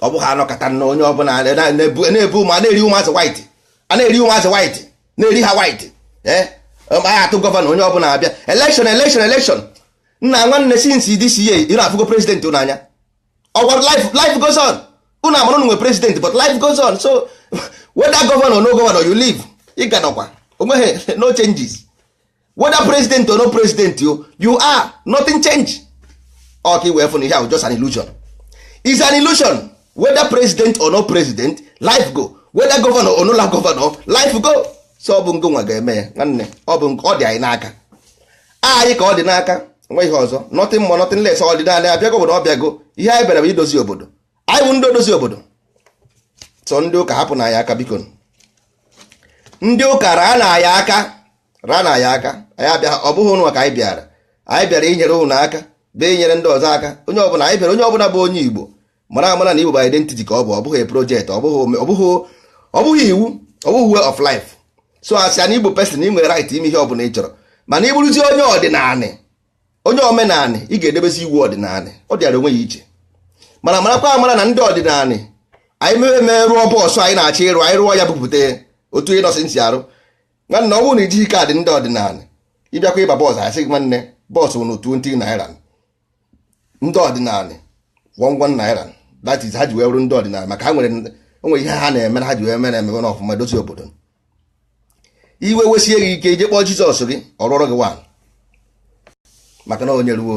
Ọ bụ ha anọkọta na onye ọbụla na-ebu ma na-eri ụmụazị white, a na-eri ụmụazị white, na-eri ha white. Anyị atụ gọvanọ onye ọbụla abịa election. Nna nwanne since this year ị na-afụgo president unu anya. Ọgwara life goes on. Unu amara unu nwe president, but life goes on. So whether governor or no governor, you live. Ị ganọkwa onweghị no changes. Whether president or no president, you are nothing change. Okay, we have here just an illusion. It's an illusion. Whether president or no president, life go. Whether governor or no governor, life go. So ọ bụ ngụnwa ga-eme ya nwanne. Ọ bụ ọ dị anyị n'aka. Anyị ka ọ dị n'aka. Nwe ihe ọzọ. Nothing more, nothing less. Ọdịnala abịago obodo ọbịago. Ihe anyị bịara bụ idozi obodo. Anyị bụ ndị odozi obodo. So ndị ụka hapụ na anyị aka biko. Ndị ụka raa na anyị aka. Anyị abịa, ọ bụghị ụnụ ka anyị bịara. Anyị bịara inyere ụnụ aka, bịa inyere ndị ọzọ aka. Onye ọbụla anyị bịara, onye ọbụla bụ onye Igbo mara amara na Igbo bụ identity ka ọ bụghị project, ọ bụghị iwu, ọ bụghị way of life. So asị na Igbo person ị nwere right ime ihe ọbụla ị chọrọ. Mana ị bụrụzie onye ọdịnala, onye omenala, ị ga-edebezi iwu ọdịnala. Ọ dịara onwe ya iche. Mana marakwa amara na ndị ọdịnala anyị mee rụọ bọọsụ anyị na-achọ ịrụ, anyị rụọ ya bupụta otu ịnọsị ntị arụ. Nwanne ọ bụrụ na ijighị kaadị ndị ọdịnala, ịbịakwa ịba bọọsụ asị gị nwanne bọọsụ bụ 20 naira. ndị ọdịnala 11 naira that is ha ji wee bụrụ ndị ọdịnala maka ha nwere ihe ha na-eme ha ji wee mere emebe n'ọfụma dozie obodo. Iwe wesie gị ike ije kpọọ Jizọs gị ọrụrụ gị wan maka na onye ruo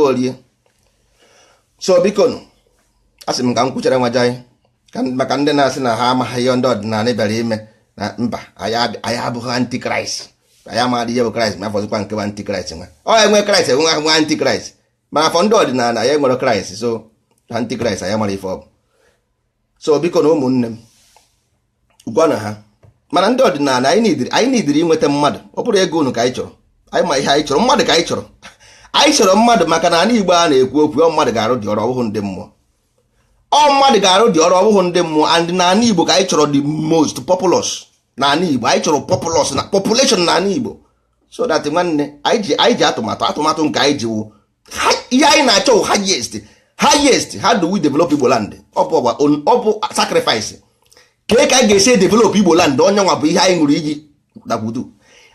orie. So biko nụ asị m ka m kwuchara nwa janyị maka ndị na-asị na ha amaghị ihe ndị ọdịnala bịara ime na mba anyị abụghị antikraịst, anyị amaghị ihe bụ kraịst ma afọzikwa nke bụ antikraịst nwa ọ enwe kraịst enwe antikraịst mana afọ ndị ọdịnala anyị nwere kraịst, so antikraịst anyị mara ife ọ bụ. So biko na ụmụnne m gwa na ha mana ndị ọdịnala anyị nidiri inweta mmadụ, ọ bụrụ ego unu ka anyị chọrọ, anyị ma ihe anyị chọrọ, mmadụ ka anyị chọrọ. Anyị chọrọ mmadụ maka na ala Igbo a na-ekwu okwu mmadụ ga-arụ dị ọrụ ọbụghị ndị mmụọ, mmadụ ga-arụ dị ọrụ ọbụghị ndị mmụọ. And na ala Igbo ka anyị chọrọ the most populous na ala Igbo, anyị chọrọ populous na population na ala Igbo, so that nwanne anyị ji atụmatụ nke anyị ji wụ ihe anyị na-achọ highest how do we develop Igbo land. Ọ bụ sacrifice ka anyị ga-esi develop Igbo land. Onye nwa bụ ihe anyị ṅụrụ iyi dakwudu,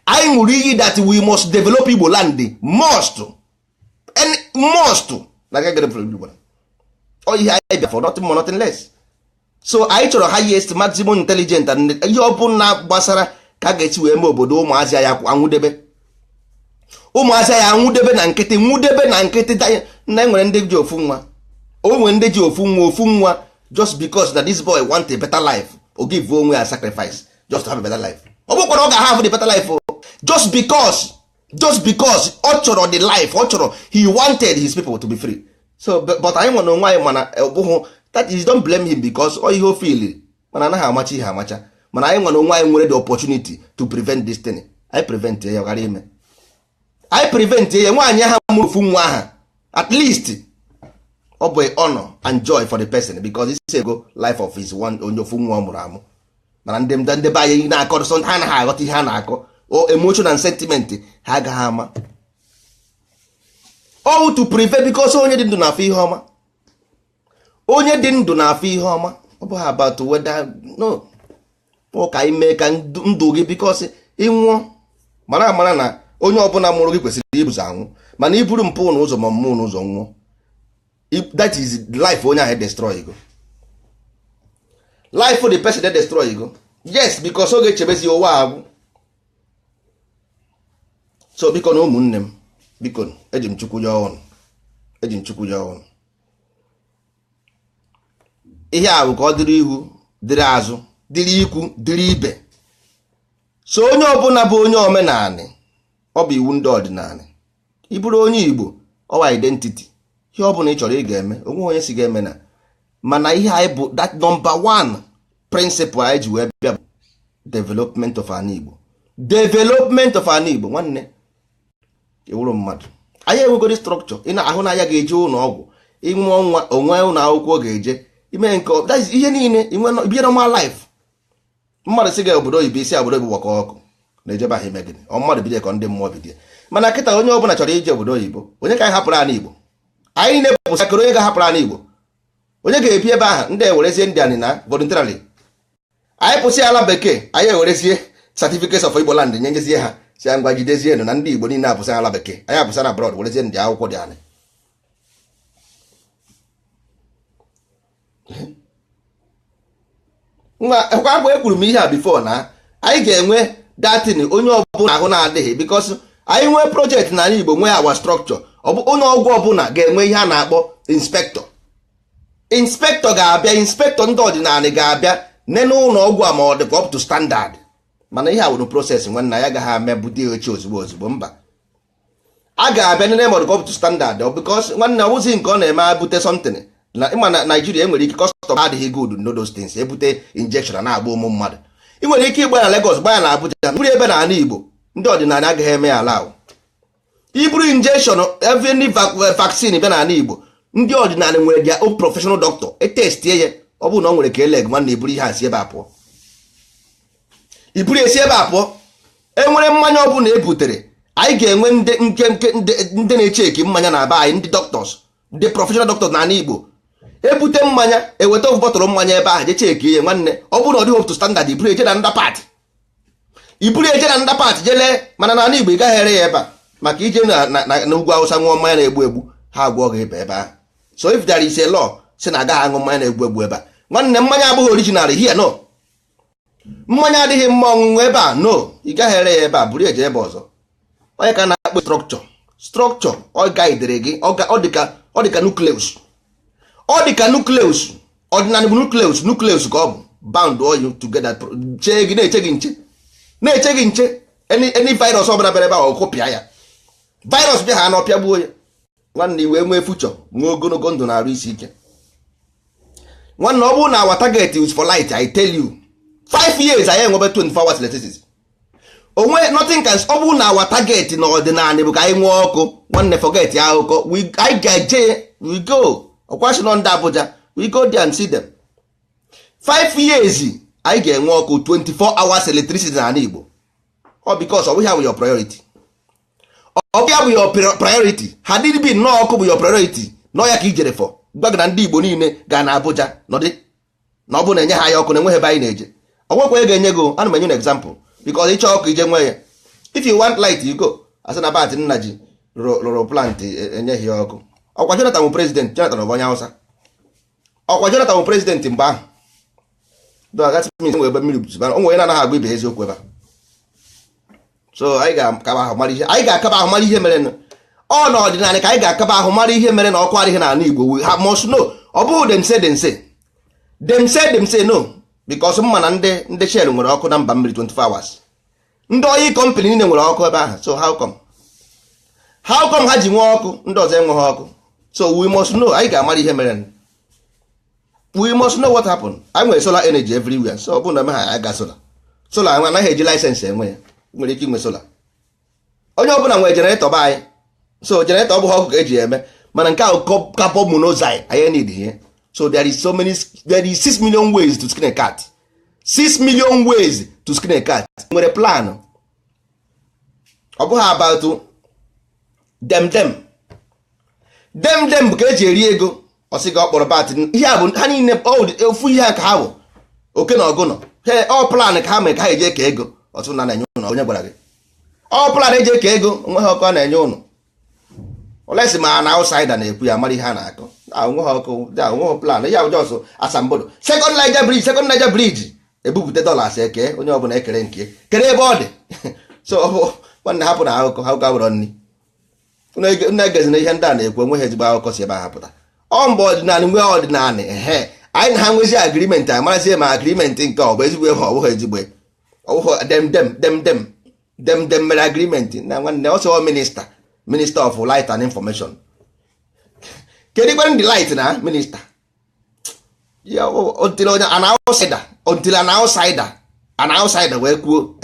anyị ṅụrụ iyi that we must develop Igbo land must na ihe anyị bịa for nothing more nothing less. So anyị chọrọ highest maximum intelligent and ihe ọ bụla gbasara ka a ga-esi wee mee obodo ụmụazị ya anwụdebe na nkịtị na enwere ndị ji ofu nwa, onwe ndị ji ofu nwa just because that this boy want a better life o give onwe ya sacrifice just to have a better life. Ọ bụkwara ọ ga-have the better life just because ọ chọrọ the life ọ chọrọ, he wanted his people to be free. So but anyị nwe na onwe anyị mana ọbụghụ that is don't blame him because ọ ihe o feel mana anaghị amacha ihe amacha, mana anyị nwe na onwe anyị nwere the opportunity to prevent this thing. I prevent ya ghara ime, I prevent ya nwaanyị ha mụrụ ofu nwa aha at least ọ bụ honor and joy for the person because this is go life of his one onye ofu nwa ọ mụrụ amụ. Mana ndị be anyị na-akọ so ha anaghị aghọta ihe ha na-akọ o emotion and sentiment ha agaghị ama all to prevent because onye dị ndụ na-afọ ihe ọma, onye dị ndụ na-afọ ihe ọma. Ọ bụghị about whether no ka anyị mee ka ndụ gị because ịnwụọ mara na onye ọbụla mụrụ gị kwesịrị ibuzo anwụ, mana iburu mpụ n'ụzọ ma mmụọ n'ụzọ nwụọ that is life onye ahụ destroy go life for the person that destroy go yes because ọ ga-echebezi ụwa agwụ. So biko na ụmụnne m biko eji m chukwu ya ọnụ ihe a bụ ka ọ dịrị ihu dịrị azụ dịrị ikwu dịrị ibe. So onye ọbụla bụ onye omenala ọ bụ iwu ndị ọdịnala, ịbụrụ onye Igbo ọwa identity ihe ọbụla ị chọrọ ị ga-eme onwe onye si ga-eme na mana ihe anyị bụ that number one principle anyị ji wee bịa bụ development of an Igbo nwanne ewuru mmadụ. Anyị enwegoro structure ị na-ahụ na ya ga-eje ụlọ ọgwụ ịnwe ọnwa onwe ụlọ akwụkwọ ga-eje ime nke ihe niile ibie normal life. Mmadụ si ga obodo oyibo isi obodo oyibo gbakọ ọkụ na-ejebe ahụ ime gịnị mmadụ bido ka ndị mmụọ bidie. Mana kịta onye ọbụla chọrọ ije obodo oyibo onye ka anyị hapụrụ ana Igbo, anyị na-epụsa kere onye ga-ahapụrụ ana Igbo, onye ga-ebi ebe ahụ ndị ewerezie ndị anị na voluntarily. Anyị pụsị ala bekee anyị ewerezie certificate of Igbo land nyezie ha si ngwa jidezie na ndị Igbo niile apụsị ala bekee, anyị apụsị na abroad werezie ndị akwụkwọ dị anị. Kwa agba ekwuru m ihe a before na anyị ga-enwe datin onye ọbụla ahụ na-adịghị because anyị nwee project n'ala Igbo nwee awa structure onye ọgwụ ọbụla ga-enwe ihe a na-akpọ inspector ga-abịa, inspector ndị ọdịnala ga-abịa nene ụlọ ọgwụ a ma ọ dịkwa up to standard. Mana ihe a wụrụ process nwanne ya agaghị ame bute echi ozugbo mba, a ga-abịa nene ma ọ dịkwa up to standard because nwanne ọ bụzi nke ọ na-eme bute something na ịma na Nigeria enwere ike custom adịghị good no those things ebute injection na-agba ụmụ mmadụ. Ị nwere ike ịgba na Lagos gbanya na Abuja bụrụ ebe na ala Igbo ndị ọdịnala agaghị eme ya ala iburu injection every vaccine bịa na ala Igbo ndị ọdịnala nwere dia own professional doctor etestie ya ọ bụrụ na ọ nwere ka eleg nwanne iburu ihe asị ebe apụọ iburu esi ebe apụọ. Enwere mmanya ọ bụla ebutere anyị ga-enwe ndị na-echeki mmanya na aba anyị ndị doctors ndị professional doctors na ala Igbo ebute mmanya eweta ofu bọtụlụ mmanya ebe ahụ je cheki ihe nwanne ọ bụrụ na ọ dịghị up to standard iburu eje na nda part jele mana na ala Igbo ị gaghị ere ya ebe a maka ije na ugwu Awụsa ṅụọ mmanya na-egbu egbu ha agwọ gị ebe ahụ. So if there is a law si na agaghị aṅụ mmanya na-egbu egbu ebe a, nwanne mmanya abụghị original here no. Mmanya adịghị mma ọṅụṅụ ebe a no, ị gaghị ere ya ebe a buru eje ebe ọzọ. Onye ka na-akpọ structure ọ gaidere gị ọ dịka nucleus. Ọ dịka nucleus ọdịnala bụ nucleus ka ọ bụ bound all you together chee gị na-eche gị nche any virus ọbụla bịara ebe a ọkụpịa ya. Virus bịa ha na ọpịa gbuo ya. Nwanne iwe nwee future nwee ogologo ndụ na-arụ isi ike. Nwanne ọ bụrụ na our target is for light, I tell you 5 years anyị enwebe 24 hours electricity. Onwe nothing can ọ bụrụ na our target na ọdịnala bụ ka anyị nwee ọkụ. Nwanne forget ya akụkọ I gaje we go ọkwashi nọ ndị Abuja we go there and see them. 5 years anyị ga-enwe ọkụ 24 hours electricity na ala Igbo. Ọ because ọ bụghị bụ your priority. Ọ bụghị bụ your priority. Ha dịrị bi nnọọ ọkụ bụ your priority. Nọ ya ka ijere for. Gbaga na ndị Igbo niile gaa na Abuja nọdị na ọ bụ na-enye ha ya ọkụ na-enweghị ebe anyị na-eje. Ọ nwekwa ga-enye go ana m enye example because ịchọ ọkụ ije nwe ya. If you want light you go. Asị na bat nna ji rụrụ plant enyeghị ya ọkụ. Ọkwa Jonathan bụ president, Jonathan bụ onye Hausa. Ọkwa Jonathan bụ president mgbe ahụ. Ebe mmiri bụzibara o nwere anaghị agba ibe eziokwu ebe a. So anyị ga-akaba ahụ mara ihe mere ọ na ọdịnala ka anyị ga-akaba ahụ mara ihe mere na ọkụ adịghị n'ala Igbo. We have must know. Ọ bụghị them say no because mma na ndị Shell nwere ọkụ na mba mmiri 24 hours. Ndị oyi company niile nwere ọkụ ebe ahụ. So how come ha ji nwee ọkụ ndị ọzọ enweghị ọkụ? So we must know. Anyị ga-amara ihe mere. We must know what happened. I nwere solar energy everywhere. So ọ bụrụ na eme ha aga solar nwe anaghị eji license enwe ya. Nwere ike inwe solar. Onye ọbụla nwere generator be anyị. So generator ọ bụghị ọkụ ka eji eme mana nke ahụ carbon monoxide anyị need ihe. So there is 6 million ways to skin a cat. 6 million ways to skin a cat. Nwere plan. Ọ bụghị about dem bụ ka eji eri ego. Ọ sị gị ọ kpọrọ bat ihe a bụ ha niile ofu ihe ka ha bụ oke na ọgụ nọ ọ plan ka ha mee ka ha eji eke ego ọtụ na na-enye ụnụ onye gwara gị ọ plan eji eke ego onweghị ọkụ a na-enye ụnụ olesi ma na outsider na-ekwu ya mara ihe a na-akọ onweghị ọkụ onweghị plan ya bụ jọsụ asambodo second Niger bridge ebupụta dollars eke onye ọbụla ekere nke kere ebe ọ dị so ọ bụ nwanne hapụ na akụkọ bụrọ nri unu egezi na ihe ndị a na-ekwu onweghị ezigbo akụkọ si ebe ha pụta ọ mgbe ọdịnala nwee ọdịnala anyị na ha nwezi agrimenti amarazie ma agrimenti nke ọ bụ ezigbo ebe ọ bụghị ezigbo dem mere agrimenti na nwanne ọsọ minista of light and information kedu ikpe ndị light na minista until an outsider wee kwuo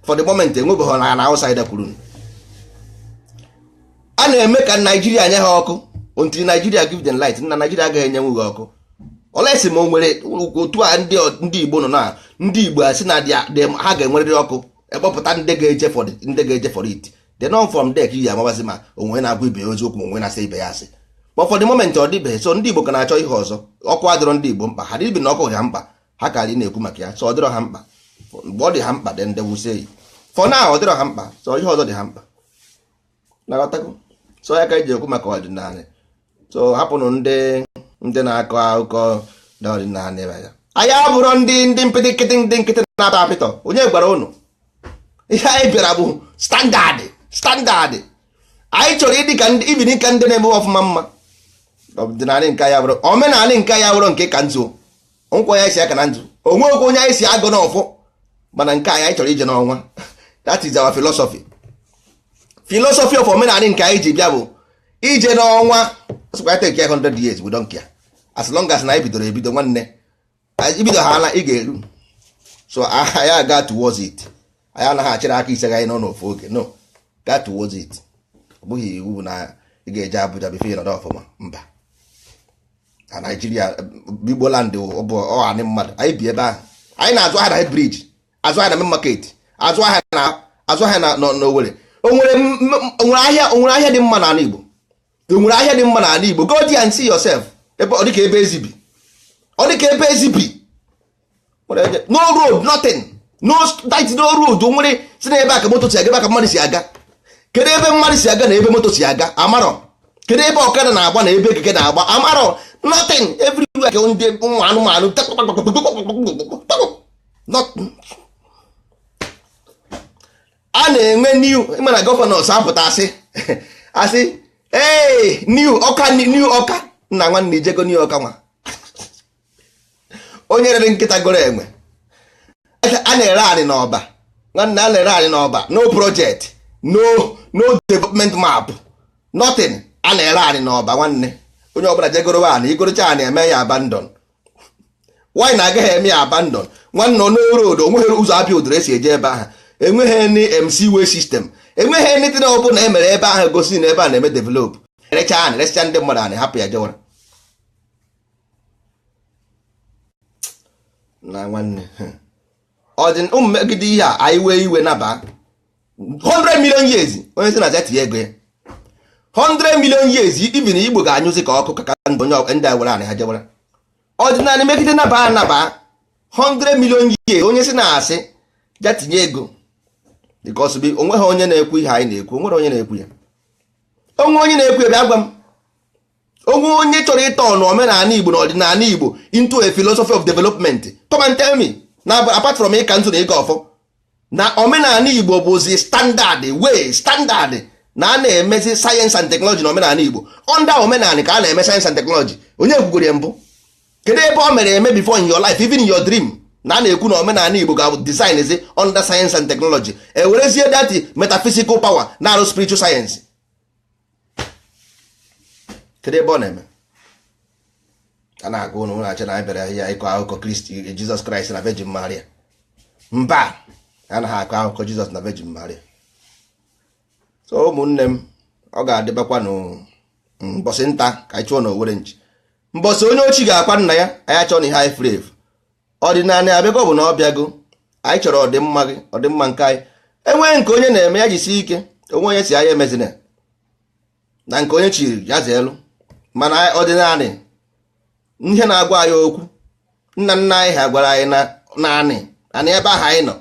for the moment enwebeghị na an outsider kwuru a na-eme ka Naijiria nye ha ọkụ until Nigeria give them light na Nigeria agaghị enyenwu gị ọkụ olesi ma o nwere otu a ndị Igbo nọ na ndị Igbo asị na ha ga-enwerịrị ọkụ ekpọpụta ndị ga-eje for it the non from there ka iyi amabazi ma onwe na-agwa ibe ya oziokwu onwe na-asị ibe ya asị but for the moment ọ dịbeghị so ndị Igbo ka na-achọ ihe ọzọ ọkụ adịrọ ndị Igbo mkpa ha dịbi na ọkụ dị ha mkpa ha karị na-ekwu maka ya so ọ dịrọ ha mkpa mgbe ọ dị ha mkpa then they will say for now ọ dịrọ ha mkpa so ihe ọzọ dị ha mkpa na-aghọtago so ya ka eji ekwu maka ọdịnala so hapụnụ ndị na-akọ akụkọ n'ọdịnala ebe ya anyị abụrụ ndị nkịtị na-ata apịtọ onye gwara ụnụ ihe anyị bịara bụ standardị anyị chọrọ ịdị ka ibiri ka ndị na-eme ọfụma mma ọdịnala nke ya bụrụ omenala nke ya bụrụ nke ka nzu nkwa ya isi aka na nzu onwe okwu onye anyị si agụ n'ọfọ mana nke anyị chọrọ ije n'ọnwa that is our philosophy of omenala nke anyị ji bịa bụ ije n'ọnwa take 100 years we don't care as long as na anyị ebido nwanne ibido ha ala ị ga-eru so anyị aga towards it anyị anaghị achịrị aka ise anyị nọ n'ofu oge no ga towards it ọ bụghị iwu na ị ga-eje Abuja bifo ịnọdụ ọfụma mba na Nigeria Igbo land bụ ọhanị mmadụ anyị bi ebe ahụ anyị na-azụ ahịa na head bridge azụ ahịa na main market azụ ahịa na Owerri onwere ahịa dị mma n'ala Igbo enwere ahịa dị mma n'ala Igbo go there and see yourself ebe ọ dịka ebe ezibi no road nothing no road nwere si na ebe aka moto si aga ebe aka mmadụ si aga kedu ebe mmadụ si aga na ebe moto si aga amarọ, kedu ebe ọkada na-agba na ebe keke na-agba amarọ, nothing, everywhere ka ndị ụmụ anụmanụ a na-enwe new mana gọvanọs apụta asị ee new ọka nna nwanne ijego new ọka nwa onye rere nkịta goro enwe a na-ere anyị n'ọba nwanne, a na-ere anyị n'ọba, no project, no development map, nothing, a na-ere anyị n'ọba nwanne. Onye ọbụla jegoro anyị igorocha anyị eme ya abandon. Why na agaghị eme ya abandon nwanne? N'road onweghị ụzọ abịa ụdịrị esi eje ebe ahụ, enweghị ni MC way system, enweghị anything ọbụla emere ebe ahụ gosi na ebe a na-eme develop. Erecha ndị mmadụ anyị hapụ ya jewara na nwanne. Ọdịn ụmụmegide ihe a anyị wee iwe naba 100 million years onye si na zeti ego ya 100 million years even Igbo ga-anyụzi ka ọkụ ka onye ndị awere anyị ha jewara. Ọdịnala megide naba 100 million years onye si na asị ja tinye ego because onweghị onye na-ekwu ihe anyị na-ekwu, onwere onye na-ekwu ya. Onwe onye na-ekwu ya bịa gwa m. Onwe onye chọrọ ịtọ ọnụ omenala Igbo na ọdịnala Igbo into a philosophy of development, come and tell me. Na apart from ịka ntụ na ịga ọfọ na omenala Igbo bụzi standard way standard na a na-emezi science and technology na omenala Igbo. Under omenala ka a na-eme science and technology. Onye kwugoro ya mbụ? Kedu ebe o mere eme before in your life, even in your dream? Na a na-ekwu na omenala Igbo ga design ezi under science and technology. Ewerezie that metaphysical power na arụ spiritual science. Kedu ebe ọ na-eme? A na-agụ ụnụ na-acha na bịara ya ịkọ akụkọ Kristi Jizọs Kraịst na Virgin Maria. Mba, a na ha akọ akụkọ Jizọs na Virgin Maria. So ụmụnne m, ọ ga-adịbakwa n'ụbọchị nta ka anyị chụọ na Owere nchi. Mbọsị onye ochi ga-akwa nna ya, anyị achọ na ihe anyị furu efu. Ọdịnala abịago bụ na ọ bịago, anyị chọrọ ọdịmma gị, ọdịmma nke anyị. Enweghị nke onye na-eme ya jisi ike, onwe onye si anya emezina na nke onye chiri ya zeelu. Mana ọdịnala ihe na-agwa anyị okwu, nna nna anyị ha gwara anyị na anị ebe ahụ anyị nọ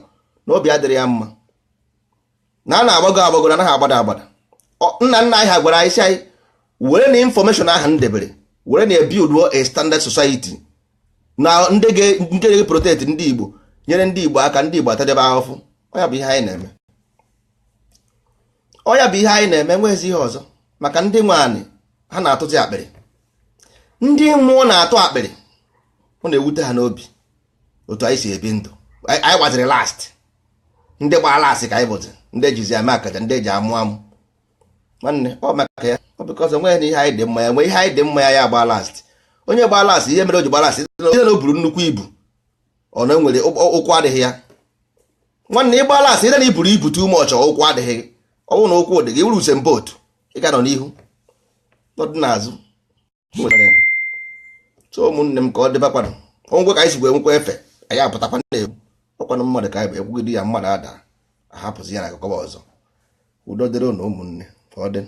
n'obi adịrị ya mma na a na-agbago agbago na anaghị agbada agbada. Nna nna anyị ha gwara anyị si anyị were na information ahụ ndebere were na build a standard society na ndị ga-protect ndị Igbo, nyere ndị Igbo aka, ndị Igbo atadebe ahụfụ. Ọya bụ ihe anyị na-eme, ọya bụ ihe anyị na-eme, nwezi ihe ọzọ. Maka ndị nwe anị ha na-atụzi akpịrị, ndị mmụọ na-atụ akpịrị, ọ na-ewute ha n'obi otu anyị si ebi ndụ. Anyị gbaziri last, ndị gbaa last ka anyị bụzi ndị ejizi ama akaja, ndị eji amụ amụ nwanne. Ọ maka ya, ọ bịkọz onweghị na ihe anyị dị mma ya, nwee ihe anyị dị mma ya ya gbaa last. Onye gbaa last, ihe mere o ji gbaa last ihe na o buru nnukwu ibu, ọ na nwere ụkwụ adịghị ya nwanne. Ịgba last ihe na iburu ibu too much, ụkwụ adịghị gị. Ọ bụrụ na ụkwụ dị gị wuru usem boat, ị ga nọ n'ihu n'ọdị n'azụ. So ụmụnne m ka ọ dịbakwanụ ngwe ka anyị si nwekwa efe anyị apụtakwa na-egbu ọkwanụ mmadụ ka anyị bụ ekwugide ya mmadụ ada ahapụzi ya na akụkọ ọzọ. Udo dịrị ụnụ ụmụnne, ka ọ dị.